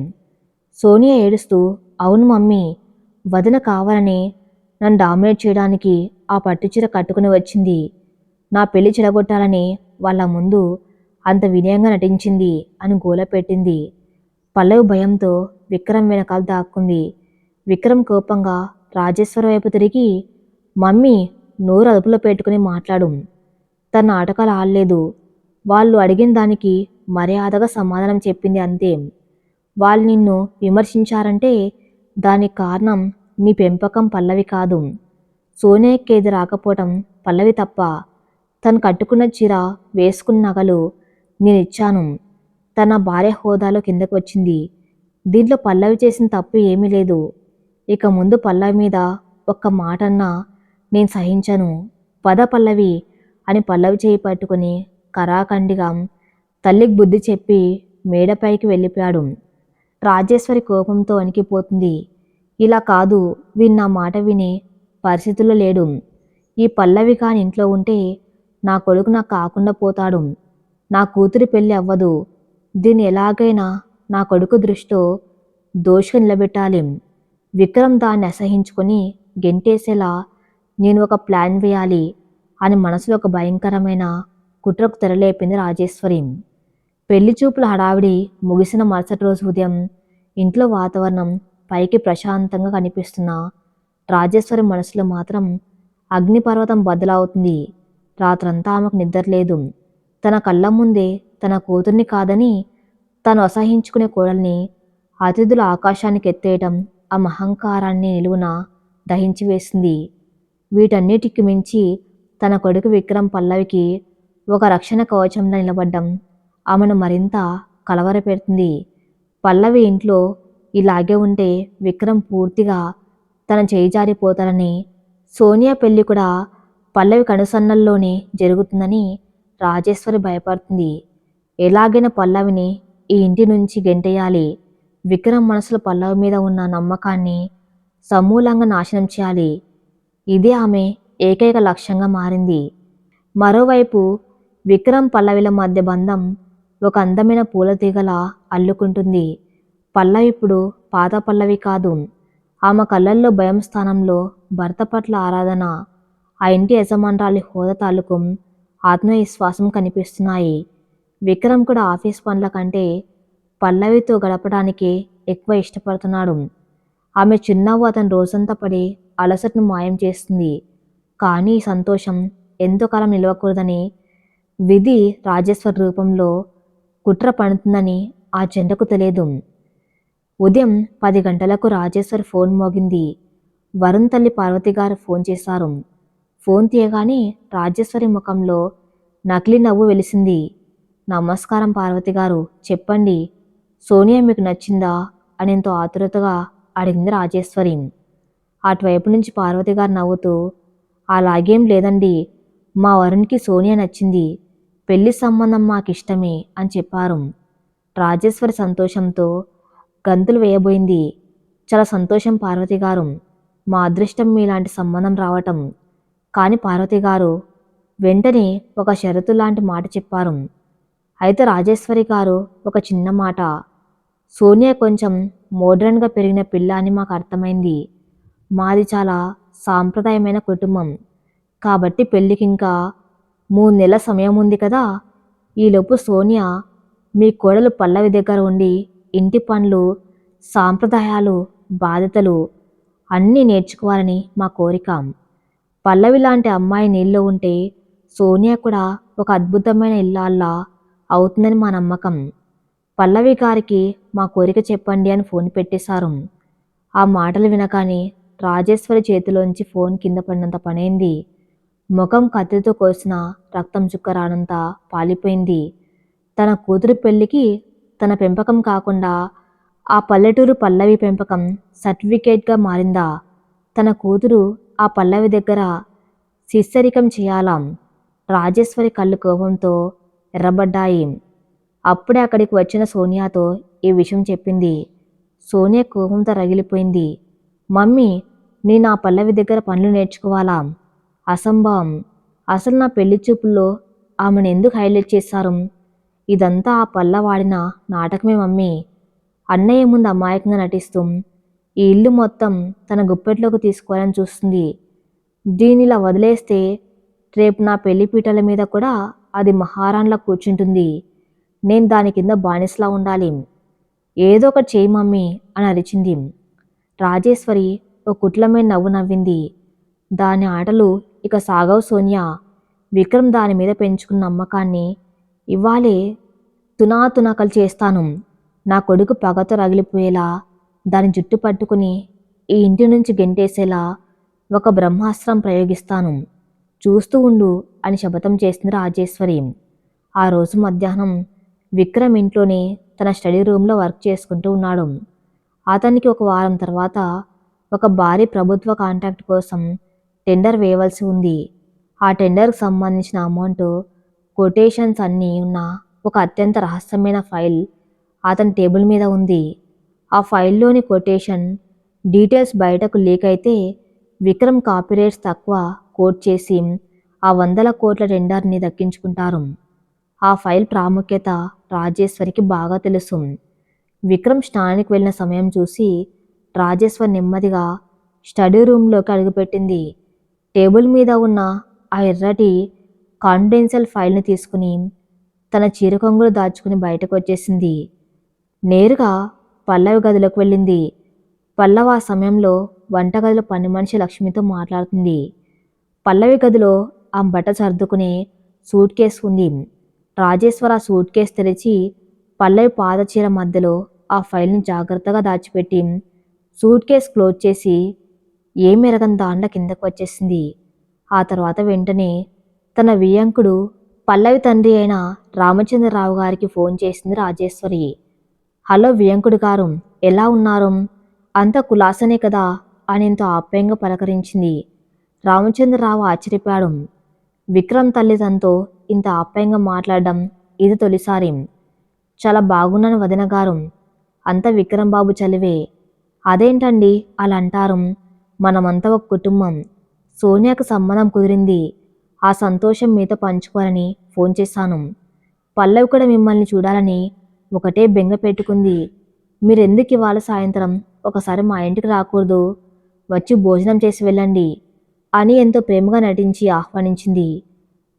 సోనియా ఏడుస్తూ, అవును మమ్మీ, వదిన కావాలని నన్ను డామినేట్ చేయడానికి ఆ పట్టుచీర కట్టుకుని వచ్చింది. నా పెళ్లి చెడగొట్టాలని వాళ్ళ ముందు అంత వినయంగా నటించింది అని గోల పెట్టింది. పల్లవి భయంతో విక్రమ్ వెనకాల దాక్కుంది. విక్రమ్ కోపంగా రాజేశ్వరి వైపు తిరిగి, మమ్మీ, నోరు అదుపులో పెట్టుకుని మాట్లాడు. తన నాటకాలు ఆడలేదు. వాళ్ళు అడిగిన దానికి మర్యాదగా సమాధానం చెప్పింది అంతే. వాళ్ళు నిన్ను విమర్శించారంటే దానికి కారణం నీ పెంపకం పల్లవి కాదు. సోనియాకి ఏది రాకపోవటం పల్లవి తప్ప. తను కట్టుకున్న చీర, వేసుకున్న నగలు నేనిచ్చాను. తన భార్య హోదాలో కిందకు వచ్చింది. దీంట్లో పల్లవి చేసిన తప్పు ఏమీ లేదు. ఇక ముందు పల్లవి మీద ఒక్క మాటన్నా నేను సహించను. పద పల్లవి అని పల్లవి చేయి పట్టుకుని కరాఖండిగా తల్లికి బుద్ధి చెప్పి మేడపైకి వెళ్ళిపోయాడు. రాజేశ్వరి కోపంతో వణికిపోతుంది. ఇలా కాదు, వీడు నా మాట వినే పరిస్థితుల్లో లేడు. ఈ పల్లవి కాని ఇంట్లో ఉంటే నా కొడుకు నాకు కాకుండా పోతాడు. నా కూతురి పెళ్ళి అవ్వదు. దీన్ని ఎలాగైనా నా కొడుకు దృష్టిలో దోషిగా నిలబెట్టాలి. విక్రమ్ దాన్ని అసహించుకొని గెంటేసేలా నేను ఒక ప్లాన్ వేయాలి అని మనసులో ఒక భయంకరమైన కుట్రకు తెరలేపింది రాజేశ్వరి. పెళ్లి చూపుల హడావిడి ముగిసిన మరుసటి రోజు ఉదయం ఇంట్లో వాతావరణం పైకి ప్రశాంతంగా కనిపిస్తున్న రాజేశ్వరి మనసులో మాత్రం అగ్నిపర్వతం బద్దలవుతుంది. రాత్రంతా ఆమెకు నిద్రలేదు. తన కళ్ళ ముందే తన కూతుర్ని కాదని తను అసహించుకునే కోడల్ని అతిథుల ఆకాశానికి ఎత్తేయటం ఆ అహంకారాన్ని నిలువున దహించి వేసింది. వీటన్నిటికి మించి తన కొడుకు విక్రమ్ పల్లవికి ఒక రక్షణ కవచంలా నిలబడ్డం ఆమెను మరింత కలవరపెడుతుంది. పల్లవి ఇంట్లో ఇలాగే ఉంటే విక్రమ్ పూర్తిగా తన చేయి జారిపోతారని, సోనియా పెళ్లి కూడా పల్లవి కనుసన్నల్లోనే జరుగుతుందని రాజేశ్వరి భయపడుతుంది. ఎలాగైనా పల్లవిని ఈ ఇంటి నుంచి గెంటేయాలి. విక్రమ్ మనసులో పల్లవి మీద ఉన్న నమ్మకాన్ని సమూలంగా నాశనం చేయాలి. ఇదే ఆమె ఏకైక లక్ష్యంగా మారింది. మరోవైపు విక్రమ్ పల్లవిల మధ్య బంధం ఒక అందమైన పూల తీగలా అల్లుకుంటుంది. పల్లవి ఇప్పుడు పాత పల్లవి కాదు. ఆమె కళ్ళల్లో భయం స్థానంలో భర్త పట్ల ఆరాధన, ఆ ఇంటి యజమానురాలి హోదా తాలూకు ఆత్మవిశ్వాసం కనిపిస్తున్నాయి. విక్రమ్ కూడా ఆఫీస్ పనుల కంటే పల్లవితో గడపడానికి ఎక్కువ ఇష్టపడుతున్నాడు. ఆమె చిరునవ్వు అతని రోజంతా పడి అలసటను మాయం చేస్తుంది. కానీ ఈ సంతోషం ఎంతో కాలం నిలవకూడదని, విధి రాజేశ్వరి రూపంలో కుట్ర పడుతుందని ఆ జంటకు తెలియదు. ఉదయం 10 గంటలకు రాజేశ్వరి ఫోన్ మోగింది. వరుణ్ తల్లి పార్వతి గారు ఫోన్ చేశారు. ఫోన్ తీయగానే రాజేశ్వరి ముఖంలో నకిలీ నవ్వు వెలిసింది. నమస్కారం పార్వతి గారు, చెప్పండి. సోనియా మీకు నచ్చిందా అని ఎంతో ఆతురతగా అడిగింది రాజేశ్వరి. అటువైపు నుంచి పార్వతి గారు నవ్వుతూ, అలాగేం లేదండి, మా వరుణ్కి సోనియా నచ్చింది, పెళ్లి సంబంధం మాకిష్టమే అని చెప్పారు. రాజేశ్వరి సంతోషంతో గంతులు వేయబోయింది. చాలా సంతోషం పార్వతి గారు, మా అదృష్టం మీలాంటి సంబంధం రావటం. కానీ పార్వతి గారు వెంటనే ఒక షరతు లాంటి మాట చెప్పారు. అయితే రాజేశ్వరి గారు ఒక చిన్న మాట. సోనియా కొంచెం మోడ్రన్గా పెరిగిన పిల్ల అని మాకు అర్థమైంది. మాది చాలా సాంప్రదాయమైన కుటుంబం కాబట్టి పెళ్ళికి ఇంకా 3 నెలల సమయం ఉంది కదా. ఈలోపు సోనియా మీ కోడలు పల్లవి దగ్గర ఉండి ఇంటి పనులు, సాంప్రదాయాలు, బాధ్యతలు అన్నీ నేర్చుకోవాలని మా కోరిక. పల్లవి లాంటి అమ్మాయి నీళ్ళు ఉంటే సోనియా కూడా ఒక అద్భుతమైన ఇల్లాల్లా అవుతుందని మా నమ్మకం. పల్లవి గారికి మా కోరిక చెప్పండి అని ఫోన్ పెట్టేశారు. ఆ మాటలు వినగానే రాజేశ్వరి చేతిలోంచి ఫోన్ కింద పడినంత పనైంది. ముఖం కత్తితో కోసిన రక్తం చుక్క రానంత పాలిపోయింది. తన కూతురు పెళ్లికి తన పెంపకం కాకుండా ఆ పల్లెటూరు పల్లవి పెంపకం సర్టిఫికేట్గా మారిందా? తన కూతురు ఆ పల్లవి దగ్గర శిష్యరికం చేయాలా? రాజేశ్వరి కళ్ళు కోపంతో ఎర్రబడ్డాయి. అప్పుడే అక్కడికి వచ్చిన సోనియాతో ఈ విషయం చెప్పింది. సోనియా కోపంతో రగిలిపోయింది. మమ్మీ, నేను ఆ పల్లవి దగ్గర పనులు నేర్చుకోవాలా? అసంభవం. అసలు నా పెళ్లి చూపుల్లో ఆమెను ఎందుకు హైలైట్ చేశారు? ఇదంతా ఆ పల్లవాడిన నాటకమే మమ్మీ. అన్నయ్య ముందు అమాయకంగా నటిస్తూ ఈ ఇల్లు మొత్తం తన గుప్పెట్లోకి తీసుకోవాలని చూస్తుంది. దీనిలా వదిలేస్తే రేపు నా పెళ్లి పీటల మీద కూడా అది మహారాణిలా కూర్చుంటుంది. నేను దాని కింద బానిసలా ఉండాలి. ఏదో ఒకటి చేయి మమ్మీ అని అరిచింది. రాజేశ్వరి ఓ కుట్లమైన నవ్వు నవ్వింది. దాని ఆటలు ఇక సాగవు సోనియా. విక్రమ్ దాని మీద పెంచుకున్న నమ్మకాన్ని ఇవాళే తునాతునకలు చేస్తాను. నా కొడుకు పగతో రగిలిపోయేలా దాని జుట్టు పట్టుకుని ఈ ఇంటి నుంచి గెంటేసేలా ఒక బ్రహ్మాస్త్రం ప్రయోగిస్తాను. చూస్తూ ఉండు అని శపథం చేసింది రాజేశ్వరి. ఆ రోజు మధ్యాహ్నం విక్రమ్ ఇంట్లోనే తన స్టడీ రూమ్లో వర్క్ చేసుకుంటూ ఉన్నాడు. అతనికి ఒక వారం తర్వాత ఒక భారీ ప్రభుత్వ కాంట్రాక్ట్ కోసం టెండర్ వేయవలసి ఉంది. ఆ టెండర్కి సంబంధించిన అమౌంట్, కొటేషన్స్ అన్నీ ఉన్న ఒక అత్యంత రహస్యమైన ఫైల్ అతని టేబుల్ మీద ఉంది. ఆ ఫైల్లోని కొటేషన్ డీటెయిల్స్ బయటకు లీక్ అయితే విక్రమ్ కాపీరైట్స్ తక్కువ కోట్ చేసి ఆ 100 కోట్ల టెండర్ని దక్కించుకుంటారు. ఆ ఫైల్ ప్రాముఖ్యత రాజేశ్వరికి బాగా తెలుసు. విక్రమ్ స్నానానికి వెళ్ళిన సమయం చూసి రాజేశ్వర్ నెమ్మదిగా స్టడీ రూమ్లోకి అడుగుపెట్టింది. టేబుల్ మీద ఉన్న ఆ ఎర్రటి కాన్ఫిడెన్షియల్ ఫైల్ని తీసుకుని తన చీరకొంగులు దాచుకుని బయటకు వచ్చేసింది. నేరుగా పల్లవి గదిలోకి వెళ్ళింది. పల్లవి ఆ సమయంలో వంటగదిలో పని మనిషి లక్ష్మితో మాట్లాడుతుంది. పల్లవి గదిలో ఆ బట్ట సర్దుకునే సూట్ కేసు ఉంది. రాజేశ్వర్ ఆ సూట్ కేసు తెరిచి పల్లవి పాదచీర మధ్యలో ఆ ఫైల్ని జాగ్రత్తగా దాచిపెట్టి సూట్ కేసు క్లోజ్ చేసి ఏమెరగని దాంట్లో కిందకు వచ్చేసింది. ఆ తర్వాత వెంటనే తన వియ్యంకుడు పల్లవి తండ్రి అయిన రామచంద్రరావు గారికి ఫోన్ చేసింది రాజేశ్వరి. హలో వియ్యంకుడు గారు, ఎలా ఉన్నారు? అంత కులాసనే కదా అని ఎంతో ఆప్యాయంగా పలకరించింది. రామచంద్రరావు ఆశ్చర్యపోయాడు. విక్రమ్ తల్లి తనతో ఇంత ఆప్యాయంగా మాట్లాడడం ఇది తొలిసారి. చాలా బాగున్నాను వదిన గారు, అంత విక్రమ్ బాబు చలివే. అదేంటండి అలా అంటారు? మనమంతా ఒక కుటుంబం. సోనియాకు సంబంధం కుదిరింది. ఆ సంతోషం మీతో పంచుకోవాలని ఫోన్ చేశాను. పల్లవి కూడా మిమ్మల్ని చూడాలని ఒకటే బెంగ పెట్టుకుంది. మీరెందుకు ఇవాళ సాయంత్రం ఒకసారి మా ఇంటికి రాకూడదు? వచ్చి భోజనం చేసి వెళ్ళండి అని ఎంతో ప్రేమగా నటించి ఆహ్వానించింది.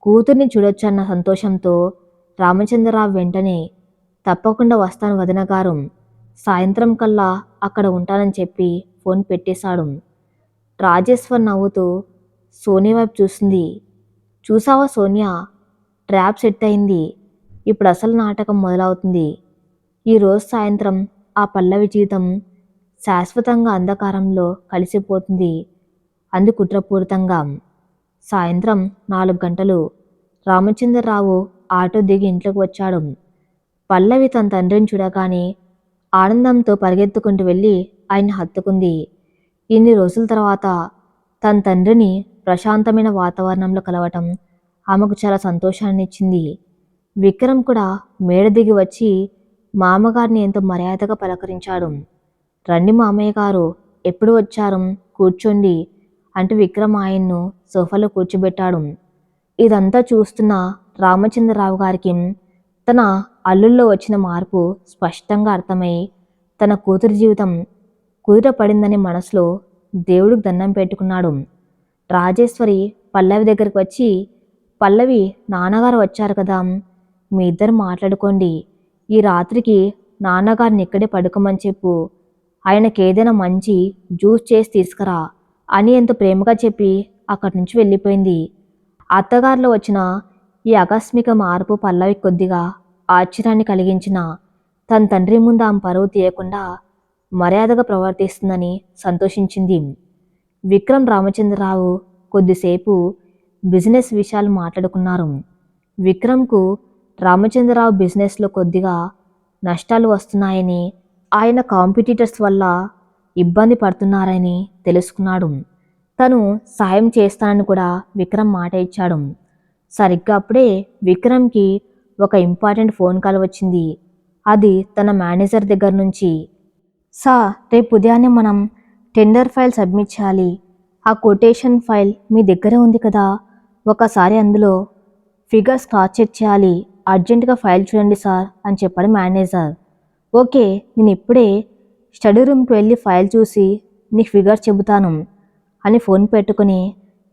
కూతుర్ని చూడొచ్చన్న సంతోషంతో రామచంద్రరావు వెంటనే తప్పకుండా వస్తాను వదిన గారు, సాయంత్రం కల్లా అక్కడ ఉంటానని చెప్పి ఫోన్ పెట్టేశాడు. రాజేశ్వర్ నవ్వుతూ సోనియా వైపు చూసింది. చూసావా సోనియా, ట్రాప్ సెట్ అయింది. ఇప్పుడు అసలు నాటకం మొదలవుతుంది. ఈరోజు సాయంత్రం ఆ పల్లవి జీవితం శాశ్వతంగా అంధకారంలో కలిసిపోతుంది. అంది కుట్రపూరితంగా. సాయంత్రం 4 గంటలు. రామచంద్రరావు ఆటో దిగి ఇంట్లోకి వచ్చాడు. పల్లవి తన తండ్రిని చూడగానే ఆనందంతో పరిగెత్తుకుంటూ వెళ్ళి ఆయన్ని హత్తుకుంది. ఇన్ని రోజుల తర్వాత తన తండ్రిని ప్రశాంతమైన వాతావరణంలో కలవటం ఆమెకు చాలా సంతోషాన్నిచ్చింది. విక్రమ్ కూడా మేడ దిగి వచ్చి మామగారిని ఎంతో మర్యాదగా పలకరించాడు. రండి మామయ్య గారు, ఎప్పుడు వచ్చారు, కూర్చోండి అంటూ విక్రమ్ ఆయన్ను సోఫాలో కూర్చోబెట్టాడు. ఇదంతా చూస్తున్న రామచంద్రరావు గారికి తన అల్లుల్లో వచ్చిన మార్పు స్పష్టంగా అర్థమై తన కూతురి జీవితం కుదుట పడిందని మనసులో దేవుడికి దండం పెట్టుకున్నాడు. రాజేశ్వరి పల్లవి దగ్గరికి వచ్చి, పల్లవి, నాన్నగారు వచ్చారు కదా, మీ ఇద్దరు మాట్లాడుకోండి. ఈ రాత్రికి నాన్నగారిని ఇక్కడే పడుకోమని చెప్పు. ఆయనకేదైనా మంచి జ్యూస్ చేసి తీసుకురా అని ఎంతో ప్రేమగా చెప్పి అక్కడి నుంచి వెళ్ళిపోయింది. అత్తగారిలో వచ్చిన ఈ ఆకస్మిక మార్పు పల్లవి కొద్దిగా ఆశ్చర్యాన్ని కలిగించిన తన తండ్రి ముందు ఆమె పరువు తీయకుండా మర్యాదగా ప్రవర్తిస్తుందని సంతోషించింది. విక్రమ్ రామచంద్రరావు కొద్దిసేపు బిజినెస్ విషయాలు మాట్లాడుకున్నారు. విక్రమ్కు రామచంద్రరావు బిజినెస్లో కొద్దిగా నష్టాలు వస్తున్నాయని, ఆయన కాంపిటీటర్స్ వల్ల ఇబ్బంది పడుతున్నారని తెలుసుకున్నాడు. తను సాయం చేస్తానని కూడా విక్రమ్ మాట ఇచ్చాడు. సరిగ్గా అప్పుడే విక్రమ్కి ఒక ఇంపార్టెంట్ ఫోన్ కాల్ వచ్చింది. అది తన మేనేజర్ దగ్గర నుంచి. సార్, రేపు ఉదయాన్నే మనం టెండర్ ఫైల్ సబ్మిట్ చేయాలి. ఆ కొటేషన్ ఫైల్ మీ దగ్గరే ఉంది కదా, ఒకసారి అందులో ఫిగర్స్ క్రాస్ చెక్ చేయాలి. అర్జెంటుగా ఫైల్ చూడండి సార్ అని చెప్పాడు మేనేజర్. ఓకే, నేను ఇప్పుడే స్టడీ రూమ్కి వెళ్ళి ఫైల్ చూసి నీకు ఫిగర్స్ చెబుతాను అని ఫోన్ పెట్టుకుని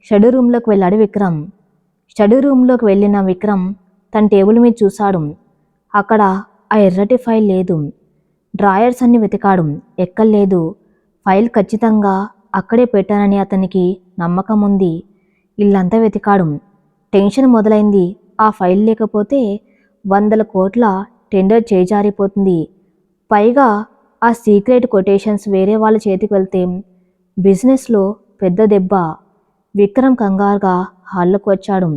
స్టడీ రూమ్లోకి వెళ్ళాడు విక్రమ్. స్టడీ రూమ్లోకి వెళ్ళిన విక్రమ్ తన టేబుల్ మీద చూశాడు. అక్కడ ఆ ఎర్రటి ఫైల్ లేదు. డ్రాయర్స్ అన్ని వెతికాడు, ఎక్కలేదు. ఫైల్ ఖచ్చితంగా అక్కడే పెట్టానని అతనికి నమ్మకం ఉంది. ఇల్లంతా వెతికాడు. టెన్షన్ మొదలైంది. ఆ ఫైల్ లేకపోతే 100 కోట్ల టెండర్ చేజారిపోతుంది. పైగా ఆ సీక్రెట్ కొటేషన్స్ వేరే వాళ్ళ చేతికి వెళ్తే బిజినెస్లో పెద్ద దెబ్బ. విక్రమ్ కంగారుగా హాల్లోకి వచ్చాడు.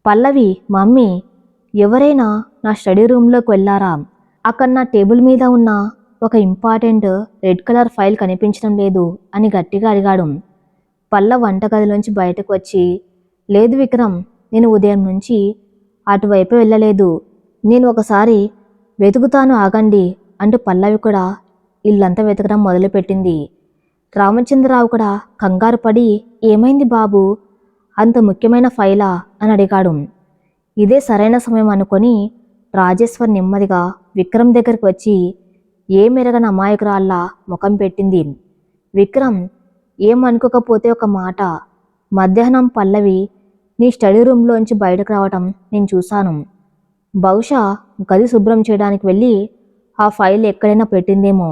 పల్లవి, మమ్మీ, ఎవరైనా నా స్టడీ రూమ్లోకి వెళ్ళారా? అక్కడ నా టేబుల్ మీద ఉన్న ఒక ఇంపార్టెంట్ రెడ్ కలర్ ఫైల్ కనిపించడం లేదు అని గట్టిగా అడిగాడు. పల్లవి వంటగదిలోంచి బయటకు వచ్చి, లేదు విక్రమ్, నేను ఉదయం నుంచి అటువైపు వెళ్ళలేదు. నేను ఒకసారి వెతుకుతాను, ఆగండి అంటూ పల్లవి కూడా ఇల్లంతా వెతకడం మొదలుపెట్టింది. రామచంద్రరావు కూడా కంగారు పడి, ఏమైంది బాబు, అంత ముఖ్యమైన ఫైలా అని అడిగాడు. ఇదే సరైన సమయం అనుకొని రాజేశ్వర్ నెమ్మదిగా విక్రమ్ దగ్గరికి వచ్చి ఏమెరగని అమాయకురాల్లా ముఖం పెట్టింది. విక్రమ్, ఏమనుకోకపోతే ఒక మాట. మధ్యాహ్నం పల్లవి నీ స్టడీ రూమ్లోంచి బయటకు రావటం నేను చూశాను. బహుశా గది శుభ్రం చేయడానికి వెళ్ళి ఆ ఫైల్ ఎక్కడైనా పెట్టిందేమో.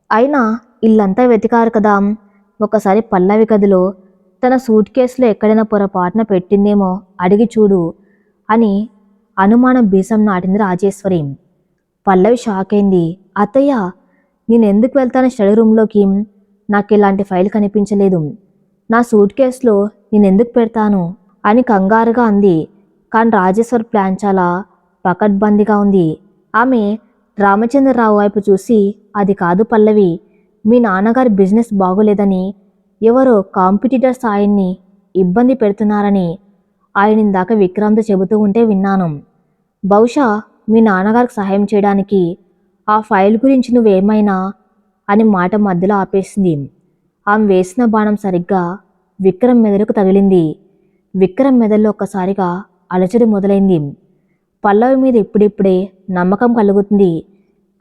అయినా ఇల్లంతా వెతికారు కదా, ఒకసారి పల్లవి గదిలో తన సూట్ కేసులో ఎక్కడైనా పొరపాటున పెట్టిందేమో అడిగి చూడు అని అనుమానం బీజం నాటింది రాజేశ్వరి. పల్లవి షాక్ అయింది. అత్తయ్య, నేనెందుకు వెళ్తాను స్టడీ రూమ్లోకి? నాకు ఇలాంటి ఫైల్ కనిపించలేదు. నా సూట్ కేసులో నేనెందుకు పెడతాను అని కంగారుగా అంది. కానీ రాజేశ్వర్ ప్లాన్ చాలా పకడ్బందీగా ఉంది. ఆమె రామచంద్రరావు వైపు చూసి, అది కాదు పల్లవి, మీ నాన్నగారి బిజినెస్ బాగోలేదని, ఎవరో కాంపిటీటర్స్ ఆయన్ని ఇబ్బంది పెడుతున్నారని ఆయన ఇందాక విక్రమ్తో చెబుతూ ఉంటే విన్నాను. బహుశా మీ నాన్నగారికి సహాయం చేయడానికి ఆ ఫైల్ గురించి నువ్వేమైనా అని మాట మధ్యలో ఆపేసింది. ఆమె వేసిన బాణం సరిగ్గా విక్రమ్ మెదడుకు తగిలింది. విక్రమ్ మెదడులో ఒక్కసారిగా అలజడి మొదలైంది. పల్లవి మీద ఇప్పుడిప్పుడే నమ్మకం కలుగుతుంది.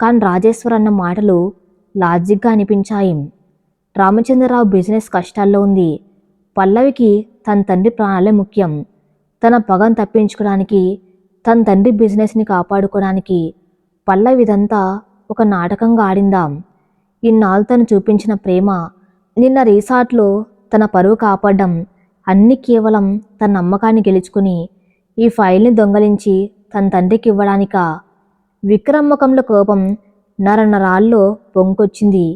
కానీ రాజేశ్వర్ అన్న మాటలు లాజిక్గా అనిపించాయి. రామచంద్రరావు బిజినెస్ కష్టాల్లో ఉంది. పల్లవికి తన తండ్రి ప్రాణాలే ముఖ్యం. తన పగను తప్పించుకోవడానికి, తన తండ్రి బిజినెస్ని కాపాడుకోవడానికి పల్లవి ఇదంతా ఒక నాటకంగా ఆడిందాం. ఇన్నాళ్ళు తను చూపించిన ప్రేమ, నిన్న రిసార్ట్లో తన పరువు కాపాడడం అన్నీ కేవలం తన నమ్మకాన్ని గెలుచుకుని ఈ ఫైల్ని దొంగలించి తన తండ్రికి ఇవ్వడానికా? విక్రమ్ ముఖంలో కోపం నరనరాల్లో పొంకొచ్చింది.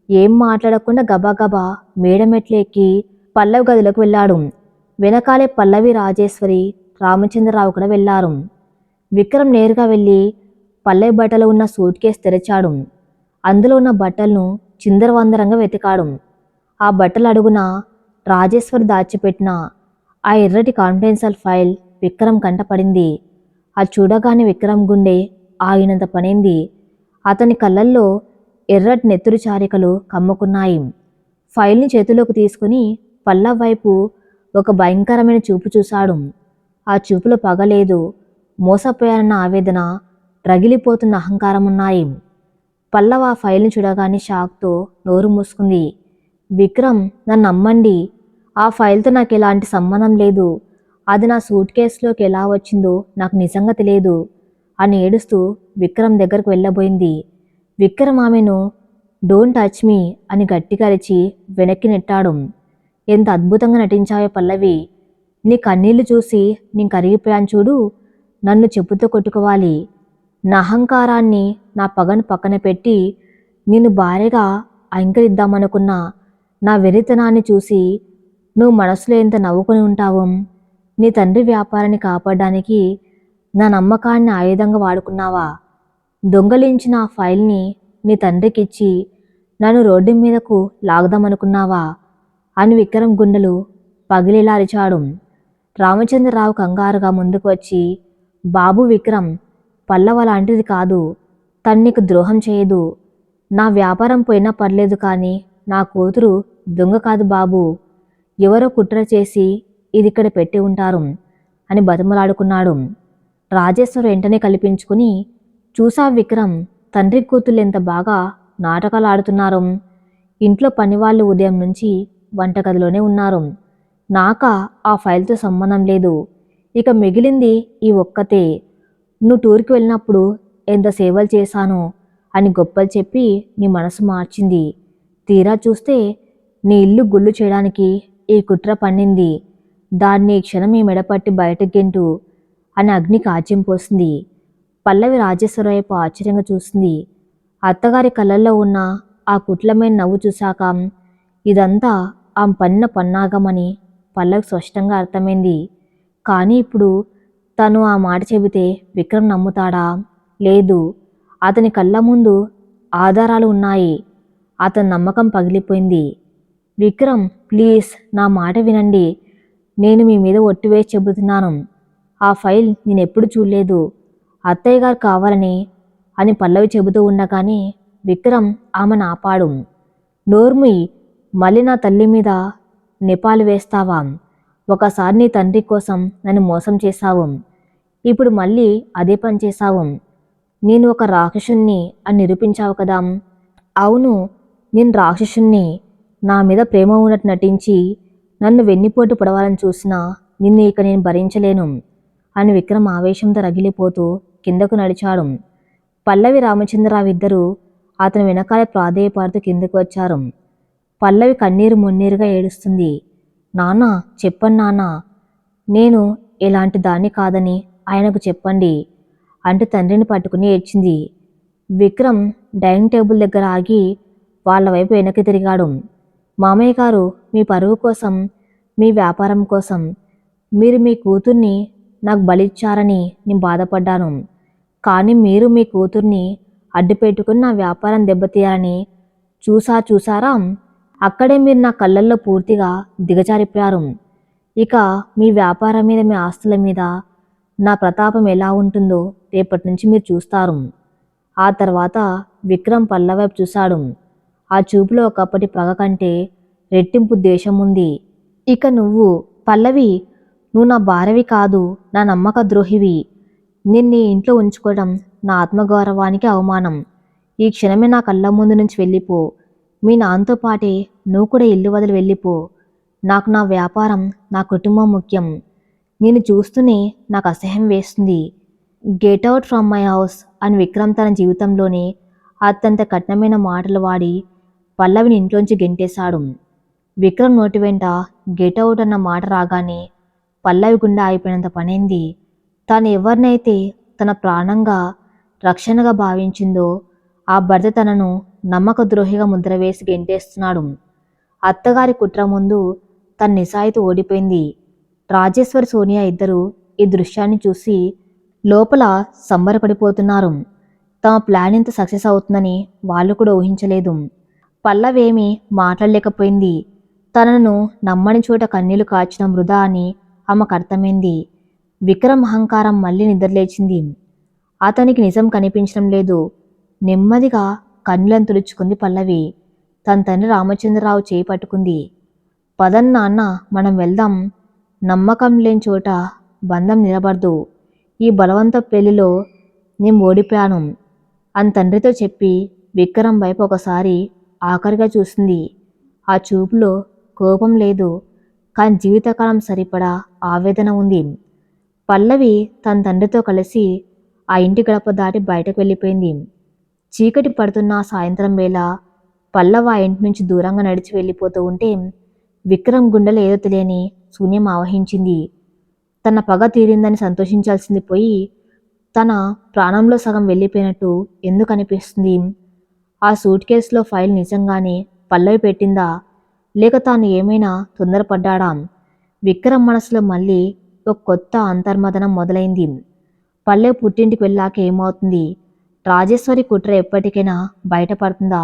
ఏం మాట్లాడకుండా గబాగబా మేడమెట్లు ఎక్కి పల్లవి గదిలోకి వెళ్ళాడు. వెనకాలే పల్లవి, రాజేశ్వరి, రామచంద్రరావు కూడా వెళ్ళారు. విక్రమ్ నేరుగా వెళ్ళి పల్లవి బట్టలు ఉన్న సూట్ కేసు తెరిచాడు. అందులో ఉన్న బట్టలను చిందరవందరంగా వెతికాడు. ఆ బట్టల అడుగున రాజేశ్వరి దాచిపెట్టిన ఆ ఎర్రటి కాన్ఫిడెన్షియల్ ఫైల్ విక్రమ్ కంటపడింది. అది చూడగానే విక్రమ్ గుండె ఆగినంత పనైంది. అతని కళ్ళల్లో ఎర్రటి నెత్తురు చారికలు కమ్ముకున్నాయి. ఫైల్ని చేతిలోకి తీసుకుని పల్లవ్ వైపు ఒక భయంకరమైన చూపు చూశాడు. ఆ చూపులో పగలేదు, మోసపోయారన్న ఆవేదన, రగిలిపోతున్న అహంకారం ఉన్నాయి. పల్లవ్ ఆ ఫైల్ని చూడగానే షాక్తో నోరు మూసుకుంది. విక్రమ్, నన్ను నమ్మండి, ఆ ఫైల్తో నాకు ఎలాంటి సంబంధం లేదు. అది నా సూట్ కేసులోకి ఎలా వచ్చిందో నాకు నిజంగా తెలియదు అని ఏడుస్తూ విక్రమ్ దగ్గరకు వెళ్ళబోయింది. విక్రమ్ ఆమెను డోంట్ టచ్ మీ అని గట్టిగా అరిచి వెనక్కి నెట్టాడు. ఎంత అద్భుతంగా నటించావే పల్లవి, నీ కన్నీళ్లు చూసి నేను కరిగిపోయాను చూడు. నన్ను చెప్పుతో కొట్టుకోవాలి. నా అహంకారాన్ని, నా పగను పక్కన పెట్టి నిన్ను భార్యగా అంకరిద్దామనుకున్నా నా వెరితనాన్ని చూసి నువ్వు మనసులో ఎంత నవ్వుకొని ఉంటావు. నీ తండ్రి వ్యాపారాన్ని కాపాడడానికి నా నమ్మకాన్ని ఆయుధంగా వాడుకున్నావా? దొంగలించిన ఆ ఫైల్ని నీ తండ్రికిచ్చి నన్ను రోడ్డు మీదకు లాగదామనుకున్నావా అని విక్రమ్ గుండెలు పగిలేలా అరిచాడు. రామచంద్రరావు కంగారుగా ముందుకు వచ్చి, బాబు విక్రమ్, పల్లవ లాంటిది కాదు, తను నీకు ద్రోహం చేయదు. నా వ్యాపారం పోయినా పర్లేదు, కానీ నా కూతురు దొంగ కాదు బాబు. ఎవరో కుట్ర చేసి ఇది ఇక్కడ పెట్టి ఉంటారు అని బతిమలాడుకున్నాడు. రాజేశ్వర్ వెంటనే కల్పించుకుని, చూసా విక్రమ్, తండ్రి కూతుళ్ళు ఎంత బాగా నాటకాలు ఆడుతున్నారు. ఇంట్లో పనివాళ్ళు ఉదయం నుంచి వంటగదిలోనే ఉన్నారు. నాకా ఆ ఫైల్తో సంబంధం లేదు. ఇక మిగిలింది ఈ ఒక్కతే. నువ్వు టూర్కి వెళ్ళినప్పుడు ఎంత సేవలు చేశానో అని గొప్పలు చెప్పి నీ మనసు మార్చింది. తీరా చూస్తే నీ ఇల్లు గుళ్ళు చేయడానికి ఈ కుట్ర పన్నింది. దాన్ని ఈ క్షణం ఈ మెడపట్టి బయటకు గెంటు అని అగ్ని కాజ్యం పోసింది. పల్లవి రాజేశ్వర వైపు ఆశ్చర్యంగా చూసింది. అత్తగారి కళ్ళల్లో ఉన్న ఆ కుట్లమైన నవ్వు చూశాక ఇదంతా ఆమె పన్నిన పన్నాగమని పల్లవి స్పష్టంగా అర్థమైంది. కానీ ఇప్పుడు తను ఆ మాట చెబితే విక్రమ్ నమ్ముతాడా? లేదు. అతని కళ్ళ ముందు ఆధారాలు ఉన్నాయి. అతని నమ్మకం పగిలిపోయింది. విక్రమ్, ప్లీజ్ నా మాట వినండి. నేను మీ మీద ఒట్టు వేసి చెబుతున్నాను. ఆ ఫైల్ నేనెప్పుడు చూడలేదు. అత్తయ్య గారు కావాలని అని పల్లవి చెబుతూ ఉండగానే విక్రమ్ ఆమెను ఆపాడు. నోర్ముయ్, మళ్ళీ నా తల్లి మీద నెపాలు వేస్తావా? ఒకసారి నీ తండ్రి కోసం నన్ను మోసం చేశావు. ఇప్పుడు మళ్ళీ అదే పని చేశావు. నేను ఒక రాక్షసుణ్ణి అని నిరూపించావు కదా. అవును, నేను రాక్షసుణ్ణి. నా మీద ప్రేమ ఉన్నట్టు నటించి నన్ను వెన్నిపోటు పొడవాలని చూసినా నిన్ను ఇక నేను భరించలేను అని విక్రమ్ ఆవేశంతో రగిలిపోతూ కిందకు నడిచాడు. పల్లవి, రామచంద్రరావు ఇద్దరూ అతని వెనకాల ప్రాధేయపడుతూ కిందకు వచ్చారు. పల్లవి కన్నీరు మున్నీరుగా ఏడుస్తుంది. నాన్న, చెప్పండి నాన్న, నేను ఎలాంటి దాన్ని కాదని ఆయనకు చెప్పండి అంటూ తండ్రిని పట్టుకుని ఏడ్చింది. విక్రమ్ డైనింగ్ టేబుల్ దగ్గర ఆగి వాళ్ళ వైపు వెనక్కి తిరిగాడు. మామయ్య గారు, మీ పరువు కోసం, మీ వ్యాపారం కోసం మీరు మీ కూతుర్ని నాకు బలిచ్చారని నేను బాధపడ్డాను. కానీ మీరు మీ కూతుర్ని అడ్డు పెట్టుకుని నా వ్యాపారం దెబ్బతీయాలని చూసారా? అక్కడే మీరు నా కళ్ళల్లో పూర్తిగా దిగజారిపోయారు. ఇక మీ వ్యాపారం మీద, మీ ఆస్తుల మీద నా ప్రతాపం ఎలా ఉంటుందో రేపటి నుంచి మీరు చూస్తారు. ఆ తర్వాత విక్రమ్ పల్లవి వైపు చూశాడు. ఆ చూపులో ఒకప్పటి పగ కంటే రెట్టింపు ద్వేషం ఉంది. ఇక నువ్వు పల్లవి, నువ్వు నా భార్యవి కాదు, నా నమ్మక ద్రోహివి. నిన్ను ఇంట్లో ఉంచుకోవడం నా ఆత్మగౌరవానికి అవమానం. ఈ క్షణమే నా కళ్ళ ముందు నుంచి వెళ్ళిపో. మీ నాన్నతో పాటే నువ్వు కూడా ఇల్లు వదిలి వెళ్ళిపో. నాకు నా వ్యాపారం, నా కుటుంబం ముఖ్యం. నేను చూస్తూనే నాకు అసహ్యం వేస్తుంది. Get out from my house అని విక్రమ్ తన జీవితంలోనే అత్యంత కఠినమైన మాటలు వాడి పల్లవిని ఇంట్లోంచి గెంటేశాడు. విక్రమ్ నోటి వెంట గెట్ అవుట్ అన్న మాట రాగానే పల్లవి గుండె అయిపోయినంత పనైంది. తాను ఎవరినైతే తన ప్రాణంగా, రక్షణగా భావించిందో ఆ భర్త తనను నమ్మక ద్రోహిగా ముద్ర వేసి గెంటేస్తున్నాడు. అత్తగారి కుట్ర ముందు తన నిజాయితీ ఓడిపోయింది. రాజేశ్వరి, సోనియా ఇద్దరు ఈ దృశ్యాన్ని చూసి లోపల సంబరపడిపోతున్నారు. తమ ప్లాన్ ఇంత సక్సెస్ అవుతుందని వాళ్ళు కూడా ఊహించలేదు. పల్లవేమీ మాట్లాడలేకపోయింది. తనను నమ్మని చోట కన్నీళ్లు కాచడం వృధా అని ఆమెకు అర్థమైంది. విక్రమ్ అహంకారం మళ్ళీ నిద్రలేచింది. అతనికి నిజం కనిపించడం లేదు. నెమ్మదిగా కన్నులను తుడుచుకుంది పల్లవి. తన తండ్రి రామచంద్రరావు చేయి పట్టుకుంది. పదన్నాన్న, మనం వెళ్దాం. నమ్మకం లేని చోట బంధం నిలబడదు. ఈ బలవంత పెళ్లిలో నేను ఓడిపోయాను అని తండ్రితో చెప్పి విక్రమ్ వైపు ఒకసారి ఆఖరిగా చూసింది. ఆ చూపులో కోపం లేదు, కానీ జీవితకాలం సరిపడా ఆవేదన ఉంది. పల్లవి తన తండ్రితో కలిసి ఆ ఇంటి గడప దాటి బయటకు వెళ్ళిపోయింది. చీకటి పడుతున్న సాయంత్రం వేళ పల్లవి ఆ ఇంటి నుంచి దూరంగా నడిచి వెళ్ళిపోతూ ఉంటే విక్రమ్ గుండెలో ఏదో తెలియని శూన్యం ఆవహించింది. తన పగ తీరిందని సంతోషించాల్సింది పోయి తన ప్రాణంలో సగం వెళ్ళిపోయినట్టు ఎందుకు అనిపిస్తుంది? ఆ సూట్ కేసులో ఫైల్ నిజంగానే పల్లవి పెట్టిందా, లేక తాను ఏమైనా తొందరపడ్డాడా? విక్రమ్ మనసులో మళ్ళీ ఒక కొత్త అంతర్మదనం మొదలైంది. పల్లవి పుట్టింటికి వెళ్ళాక ఏమవుతుంది? రాజేశ్వరి కుట్ర ఎప్పటికైనా బయటపడుతుందా?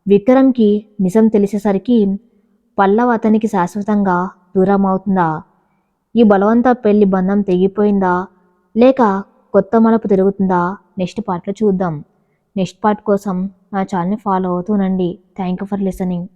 విక్రమ్కి నిజం తెలిసేసరికి పల్లవి అతనికి శాశ్వతంగా దూరం అవుతుందా? ఈ బలవంత పెళ్లి బంధం తెగిపోయిందా, లేక కొత్త మలుపు తిరుగుతుందా? నెక్స్ట్ పార్ట్లో చూద్దాం. నెక్స్ట్ పార్ట్ కోసం నా ఛానల్ని ఫాలో అవుతూనండి. Thank you for listening.